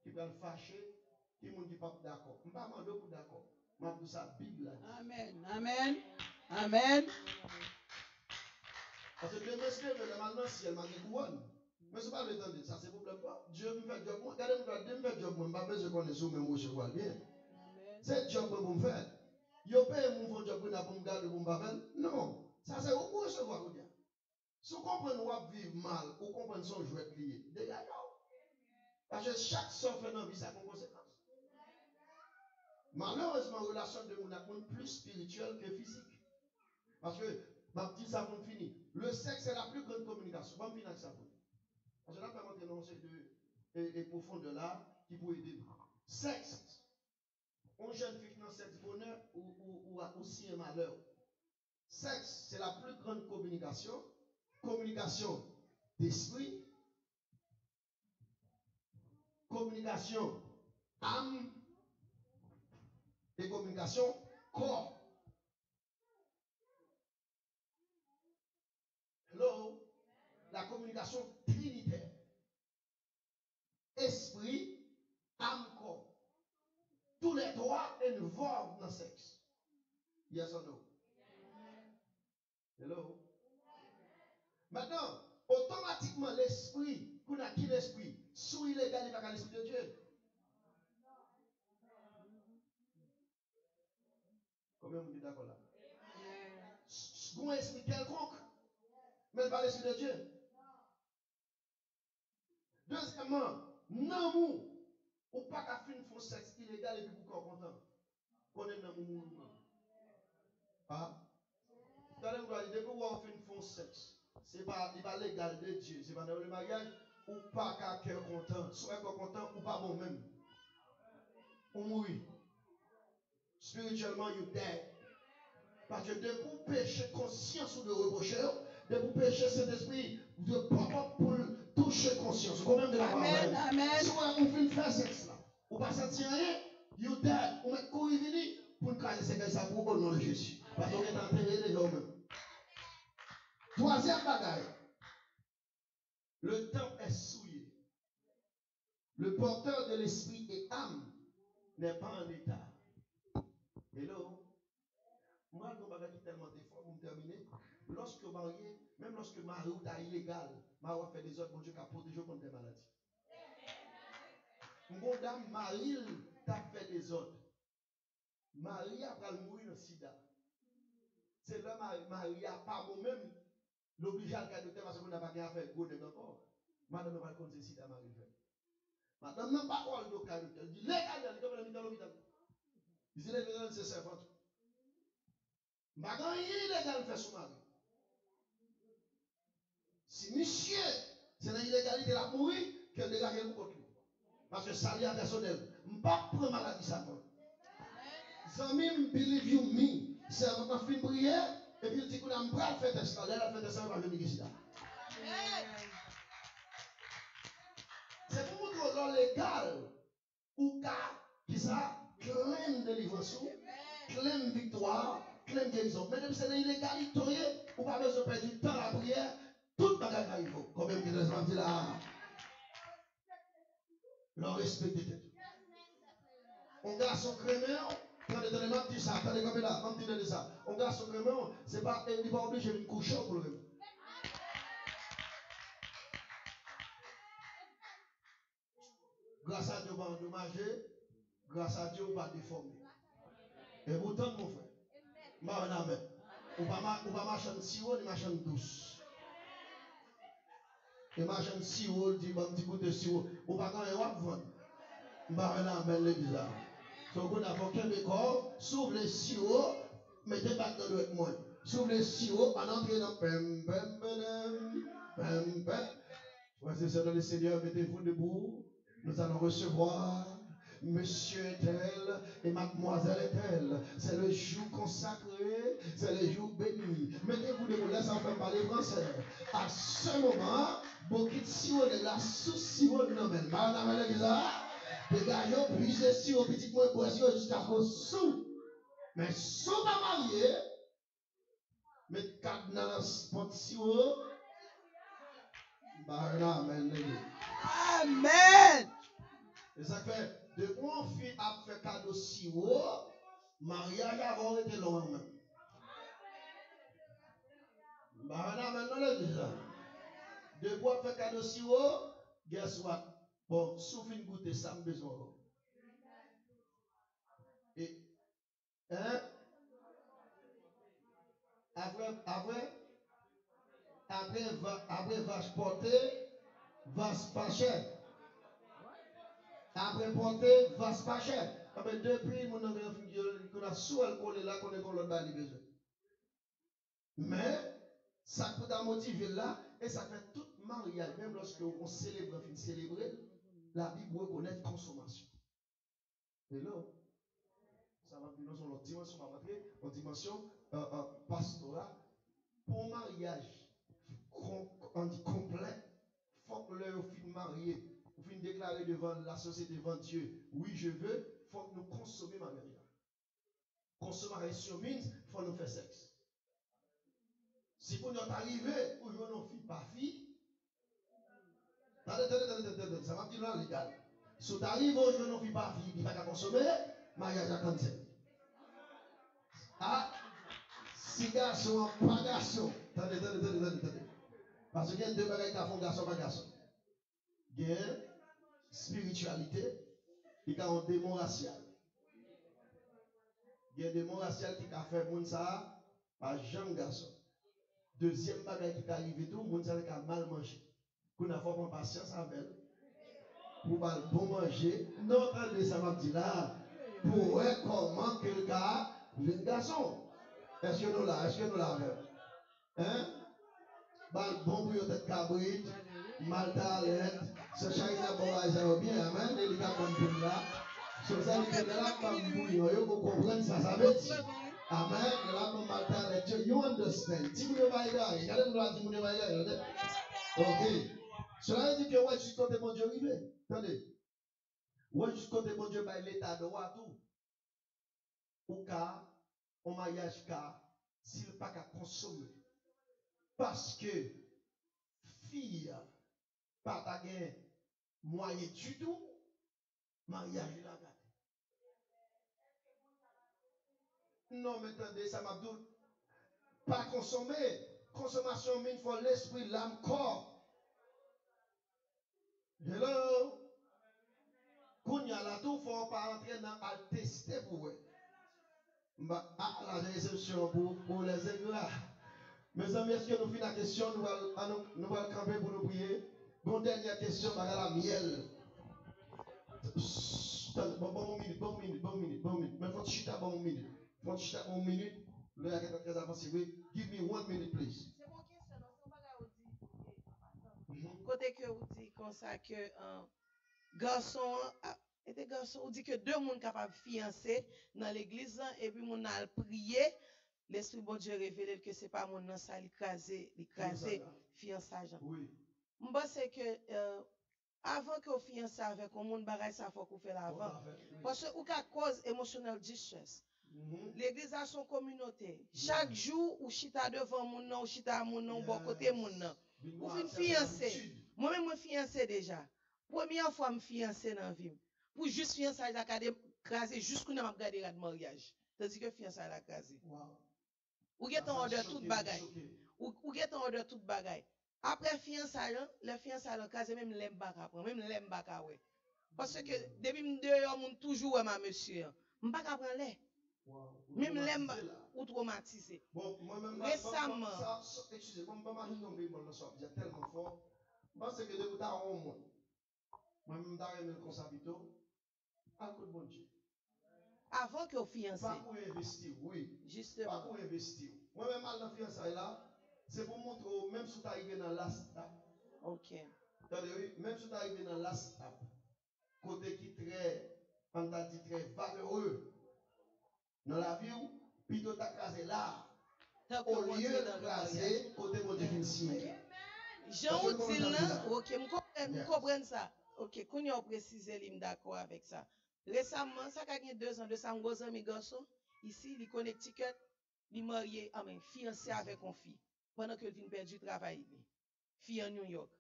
qui peuvent fâcher, qui ne sont pas d'accord. Je ne suis pas pour d'accord. Je dis ça, Bible là. Amen. Amen. Amen. Parce que demain, si je veux maintenant, si elle m'a dit couronne. Mais ce n'est pas le temps de ça, c'est problème pas. Dieu me fait job. Regardez-moi, Dieu me fait job. Je ne sais pas besoin de connaître ce même je vois bien. C'est job pour me faire. Yo paye mon job pour me garder pour me faire. Non. Ça, c'est au moins recevoir. Si vous comprenez ou vivre mal, ou comprenez son jouet lié, dégagez. Parce que chaque sort fait dans la vie, ça a une conséquence. Malheureusement, la relation de mon est plus spirituelle que physique. Parce que, ma petite, ça va finir. Le sexe est la plus grande communication. Bon, finir avec ça. Parce que là, je vais montrer dans de profondeur là, qui peut aider nous. Sexe. On jeune fille dans sexe bonheur ou aussi un malheur. Sexe, c'est la plus grande communication. Communication d'esprit. Communication âme et communication corps. Hello? La communication trinitaire. Esprit, âme, corps. Tous les trois involvent dans le sexe. Yes or no? Hello? Maintenant, automatiquement, l'esprit, qu'on a qui l'esprit? Sous illégal, il va pas l'esprit de Dieu. Combien vous êtes d'accord là? Bon esprit quelconque, mais pas l'esprit de Dieu. Deuxièmement, non, ou pas qu'à faire un sexe illégal et puis vous content. Qu'on est dans le monde. Ah? Depuis que vous fait un sexe, c'est pas légal de Dieu, c'est pas dans le mariage, ou pas qu'à cœur content, soit content ou pas bon même. Ou mourir. Spirituellement, you dead. Parce que de vous pécher conscience ou de reprocher, de vous pécher cet esprit, de pop-up pour toucher conscience. Combien de la Amen. Amen. Si on fait faire sexe là, ou pas sentir rien, you dead. On met courir venir pour nous caler ce que ça pour au nom de Jésus. Parce qu'on est enterré les gens même. Troisième bagaille. Le temple est souillé. Le porteur de l'esprit et âme n'est pas en état. Hello? Moi, je vais tellement d'efforts pour me terminer. Lorsque marié, même lorsque mari est illégal, mari fait des autres, bon Dieu, qui a protégé contre des maladies. Mon dame, Marie, t'a fait des autres. Marie a pas mourir dans le sida. C'est là, Marie a pas moi-même l'obligé à le cadeau parce qu'on n'a pas bien fait bonheur encore. Madame ne va pas compter sida, Marie fait. Madame n'a pas quoi le docteur. Elle dit, légal, elle est comme dans l'hôpital. Il dit, légal, c'est servante. Madame, illégal fait son mari. Si monsieur, c'est dans l'illégalité de la mourir, qu'elle dégage le contre lui. Parce que ça lié à personnel. Je ne peux pas prendre maladie ça. Zamim, believe you me. C'est un fin prière, et puis il dit qu'on a un bras fait test. Elle a fait test, elle va venir ici. C'est pour vous que légal, ou qui ça, claim délivrance, claim victoire, claim guérison. Mais depuis c'est l'illégalité, ou pas besoin de perdre du temps à la prière, tout le bagage arrive. Comme même qui nous dit là, le respect des têtes. On garçon crémeur, attendez, m'a dit ça, attendez comme là, m'a dit ça. On garçon crémeur, c'est pas, il n'est pas obligé de coucher pour le même. Grâce à Dieu, on va endommager, grâce à Dieu, on va déformer. Et pourtant, mon frère, amen. On va marcher en sirop, on marche en douce. Et marche en sirop, dit, bon, petit coup de sirop. On va quand même vendre. Amen, l'église là. Donc, on a aucun décor, s'ouvre les sirops, mettez pas dans le moins. S'ouvre les sirops, en entrée dans pem, pem, pem, pem, pem. Voici ça dans le Seigneur, mettez-vous debout. Nous allons recevoir Monsieur est-elle et Mademoiselle est-elle. C'est le jour consacré, c'est le jour béni. Mettez-vous debout, laissez-moi faire parler français. À ce moment, beaucoup de sirop de la sous sirop de nommel. Madame l'église là. Dégagez, puisez si au petit point pour essayer jusqu'à ce qu'on sous. Mais sous pas marié, mais quatre dans la spot si haut. Amen. Amen. Et ça fait, de bon fille a fait cadeau si haut, mariage avant été long même. Amen, non, l'église là. De bon fait cadeau si haut, guess what? Bon, souffle une goutte, ça me besoin. Et, hein? Après vache portée, vache pas cher. Après portée, vache pas cher. Depuis, qu'on a sous alcool là, qu'on est dans l'autre bali besoin. Mais, ça peut t'a motiver là, et ça fait tout mariage, même lorsque on célèbre, on célébrer, la Bible reconnaît consommation. Et là, ça va plus dans l'autre dimension, on va rentrer en dimension pastorale. Pour mariage complet, il faut que le film marié, il faut déclarer devant la société, devant Dieu, oui je veux, il faut que nous consommions ma mère. Consommation means, il faut nous faire sexe. Si vous n'êtes arrivé, ou je ne fille pas fille, attendez, ça va dire là légal. Si tu arrives, je ne fille pas fille, il va consommer, mariage à cancel. Ah, si garçon, pas garçon. Attendez. Parce qu'il y a deux bagages qui font garçon, pas garçon. Il y a spiritualité, il y a un démon racial. Il y a un démon racial qui a fait moun ça par Jean garçon. Deuxième bagage qui est arrivé tout, moun ça qui a mal mangé. Qu'on a fait patience avec elle. Pour pas bon manger. Non, attendez, ça va dire là. Pour voir comment que le gars, le garçon. Est-ce que nous l'avons? Hein? Bon pour tête cabrit, maltalette, ce chagrin bon ça va bien, amen, délicat comme tout là. Sur ça, il est là comme bouillon, vous comprenez ça, ça veut dire. Amen, là comme maltalette, you understand. Si vous ne voyez pas, regardez vous là, si vous ne voyez pas, ok. Cela veut dire que ouais, jusqu'au côté mon Dieu arrivé. Attendez. Ouais, jusqu'au côté mon Dieu, bah, l'état de droit tout. Au cas, au mariage cas, s'il pas qu'à consommer. Parce que fille pas ta moyen du tout, mariage là. Non, mais attendez, ça m'a dit, pas consommer. Consommation mine pour l'esprit, l'âme, corps. Hello? Kounya là, tout faut pas entrer dans à tester pour eux. Ah, la réception pour les ingrats. Mes amis, est-ce que nous finissons la question? Nous allons camper pour nous prier. Bon, dernière question, la miel. Bon minute. Mais faut chita bon minute. Faut chita bon minute. Le gars qui est très avancé, oui. Give me 1 minute, please. C'est mon question, c'est pas dit. Côté que vous dites comme ça que garçon, et des garçons, on dit que deux monde capables de fiancer dans l'église et puis mon a prié. L'Esprit bon Dieu révèle que c'est pas mon nom ça l'écraser fiançage. Oui. Je pense que avant que vous fiancez avec un monde, bagay ça faut qu'on fait l'avant. Parce que ou ka cause émotionnel distress. L'église a son communauté. Chaque jour, ou chita devant mon nom, ou chita mon nom, bon côté mon nom. Ou fin fiancé. Moi-même, moi fiancé déjà. Première fois, je fiancé dans la vie. Pour juste fiancé, j'ai crasé jusqu'à m'a regardé le mariage. Tandis que fiancé la crasé. Ou get en order toute bagaille. Ou get en order toute bagaille. Après fiançailles, les fiançailles crasé même l'aime pas après, même l'aime pas ouais. Parce que depuis me dehors mon toujours ma monsieur. M'pas ka prendre les. Même l'aime ou traumatisé. Bon, moi-même, récemment, excusez-moi, je ne tomber dans ce subject tellement fort. Parce que depuis ta monde, moi-même, dans le consabito, à coup de bon Dieu. avant que vous fiancez. Pas pour investir, oui. Justement. Pas pour investir. Moi-même, dans la fiançailles là, c'est pour montrer, même si tu arrives dans last step. Ok. Même si tu arrives dans last step, côté qui très, on t'a dit très valeureux dans la vie, plutôt t'as crasé là. Au lieu de craser, côté mon définition. Jean ou dit là, ok, je comprends ça. Ok, qu'on y a précisé, je suis d'accord avec ça. Récemment, ça a gagné 2 ans de ça, un gros ami garçon, ici, il Connecticut, il est marié, fiancé avec une fille, pendant que vient perdre du travail. Fille en New York.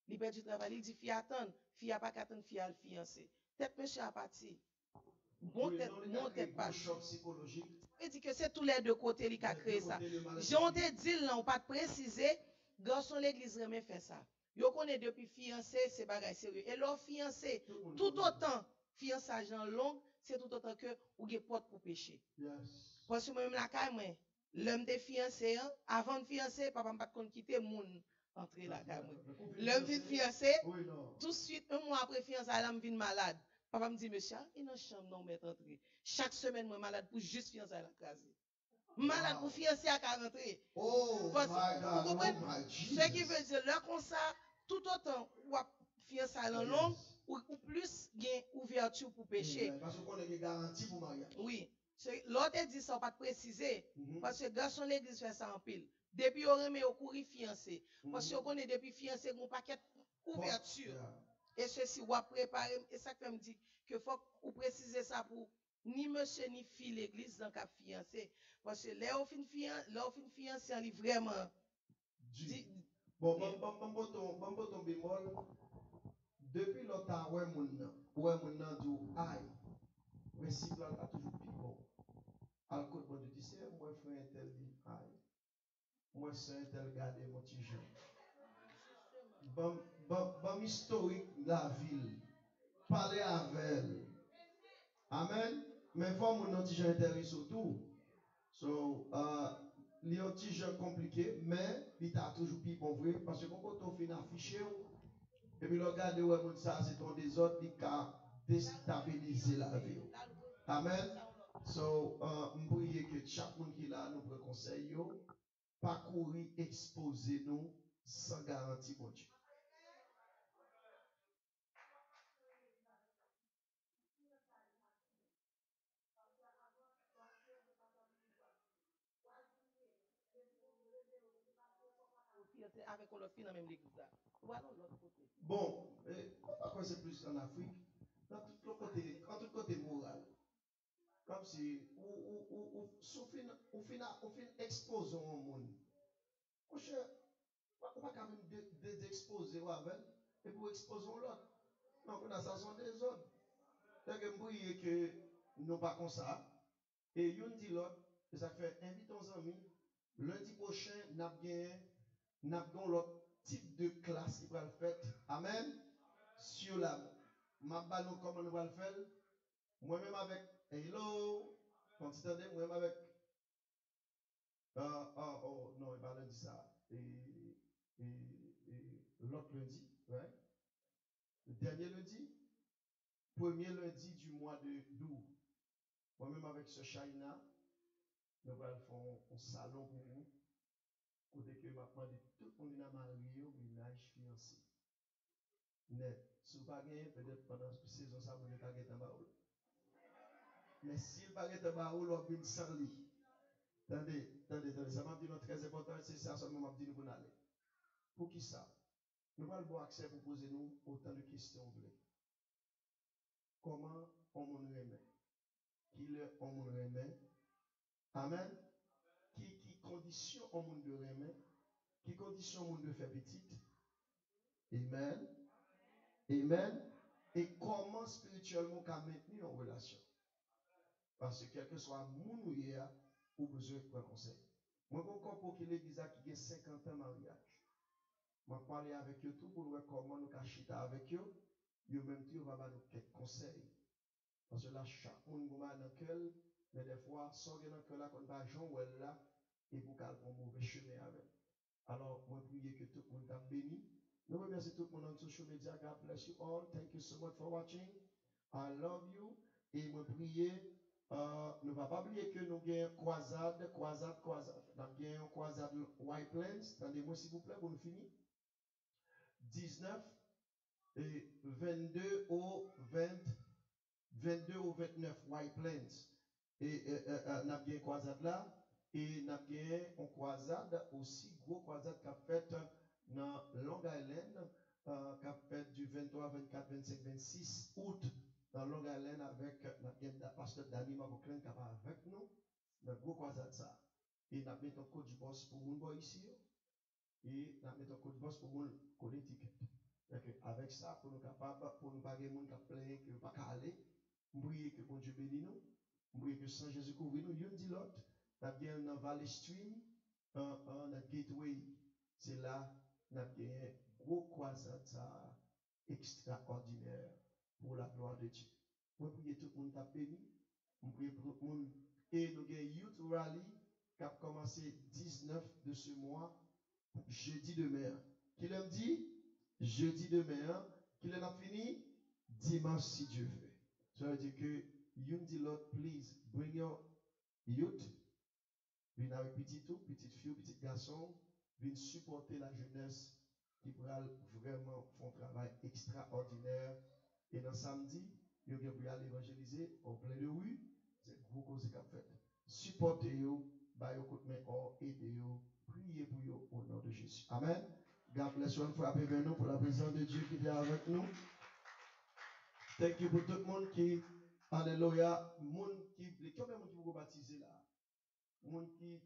Il perd du travail, il dit, fille attend, fille a pas qu'à attendre, fille à le fiancé. Tête monsieur a parti. Bon tête pas. Choc psychologique. Il dit que c'est tous les deux côtés qui a créé ça. J'en ai dit là, on pas préciser, garçon l'église remet fait ça. Yo connaît depuis fiancé, c'est bagay sérieux. Et leur fiancé, tout autant, fiançage en long, c'est tout autant que ou gen porte pour pécher. Parce que même la caille, moi, l'homme de fiancé, avant de fiancé, papa m'a pas de quitter moun entrer la caille. L'homme vient fiancé, tout de suite, un mois après fiancé, l'homme vient malade. Papa me dit, monsieur, il est chambre, non, mettre entrer. Chaque semaine, moi, malade pour juste fiancé à la case. Malade pour fiancé à 40 rentrer. Oh, parce, my God. Vous comprenez? Ce qui veut dire, là, comme ça, tout autant, ou fiancé à long, ou plus, gain ouverture pour pécher. Parce qu'on a des garanties pour mariage. Oui. L'autre dit ça, pas de préciser. Parce que garçon, l'église fait ça en pile. Depuis, on remet au courir fiancé. Parce qu'on connaît depuis fiancé, on paquet ouverture. Et ceci, on va préparer. Et ça fait me dit que faut ou préciser ça pour ni monsieur ni fille l'église dans le fiancé. Parce que là, on fin fiancé, on est vraiment. Bon, bon, ton bémol. Depuis longtemps, ouais, mon nom dit aïe. Principe là, a toujours plus bon. Alors, quand on dit, c'est moi, frère, tel dit aïe. Moi, c'est tel garder mon petit jeune. Bon, historique la ville. Parler avec elle. Amen. Mais faut mon petit jeune intéressé surtout. So, les petits jeux compliqués, mais il t'a toujours plus bon vrai parce que quand on fait afficher et puis le regarder ouais mon ça c'est ton désordre qui a déstabilisé la vie. Amen. So, je prie que chaque monde qui est là nous prend conseil pas courir exposer nous sans garantie mon Dieu. Avec l'autre fille dans même l'église là. Bon, après c'est plus en Afrique, dans tout côté moral. Comme si on fin exposer au monde. On ne pas quand même d'exposer avec et pour exposer l'autre. Donc ça sont des autres. Donc je prie que nous pas comme ça. Et yon dit l'autre, ça fait invitons nos amis. Lundi prochain, nous avons l'autre type de classe qui va le faire. Amen. Sur la ballon comment nous va le faire. Moi-même avec hello. Quand tu t'entends, moi-même avec oh non, il va lundi ça. Et l'autre lundi, ouais. Le dernier lundi, premier lundi du mois d'août. Moi-même avec ce China, nous allons faire un salon pour vous. Côté que m'a demandé tout le monde a marié au ménage fiancé. Net. Si vous n'avez pas gagné, peut-être pendant la saison, ça vous n'avez pas gagné en baoul. Mais s'il n'a pas gagné en baoul, on vient sans lit. Attendez, ça m'a dit très important, c'est ça seulement m'a dit nous pour aller. Pour qui ça? Nous allons avoir accès pour poser nous autant de questions vous voulez. Comment on me remet? Qui le on me remet? Amen. Qui condition on me remet? Qui condition on me faire petite? Amen. Amen. Et comment spirituellement qu'à maintenir en relation? Parce que quel que soit mon ou hier, ou besoin de conseil. Moi, je comprends que l'église qui a 50 ans mariage. Je parle avec eux tout pour voir comment nous cachons avec eux. Yo même tout va nous quelques conseils. Parce que là, chaque monde va dans quel, mais des fois, sans que dans quel là, qu'on va Jean ou là, et pour qu'elle prenne mauvais chemin avec. Alors, moi, prier que tout le monde t'a béni. Nous remercions tout le monde sur social media. God bless you all. Thank you so much for watching. I love you. Et moi, prier, nous ne va pas oublier que nous avons croisade. Nous avons une croisade White Plains. Attendez-moi, s'il vous plaît, pour nous finir. 19 et 22 au 29 White Plains. Et nous avons une croisade là. Et nous avons une croisade aussi, gros croisade qu'a fait dans Long Island, qu'a fait du 23, 24, 25, 26 août dans Long Island avec le pasteur Danny Maboklen qui va avec nous. Dans gros croisade ça. Et nous avons un code du boss pour mon boy ici. Et nous avons un code du boss pour mon Connecticut. Avec ça, pour nous capables, pour nous pas gens qui plein, qui ne pas aller, nous prions que bon Dieu bénisse nous, nous prions que Saint Jésus couvre nous, une dit l'autre, nous avons dans Valley Stream, notre gateway, c'est là, nous avons un gros croisade extraordinaire pour la gloire de Dieu. Nous prions tout le monde t'a béni, nous prions pour tout le monde, et nous avons un Youth Rally qui a commencé 19 de ce mois, jeudi demain. Qui l'a dit? Jeudi demain, qu'il en a fini dimanche si Dieu veut. Ça veut dire que you dit Lord, please bring your youth, viens avec petit tout, petite fille, petit garçon, viens supporter la jeunesse qui pourra vraiment faire un travail extraordinaire. Et dans samedi, vous pouvez aller évangéliser en plein de rue, c'est gros cause qu'a fait. Supportez-vous, baillez coup de main, aidez-vous, priez pour vous au nom de Jésus. Amen. God bless you. On frappe nous pour la présence de Dieu qui est avec nous. Thank you pour tout le monde qui, alléluia, monde qui, combien de monde qui vous baptiser là? Monde qui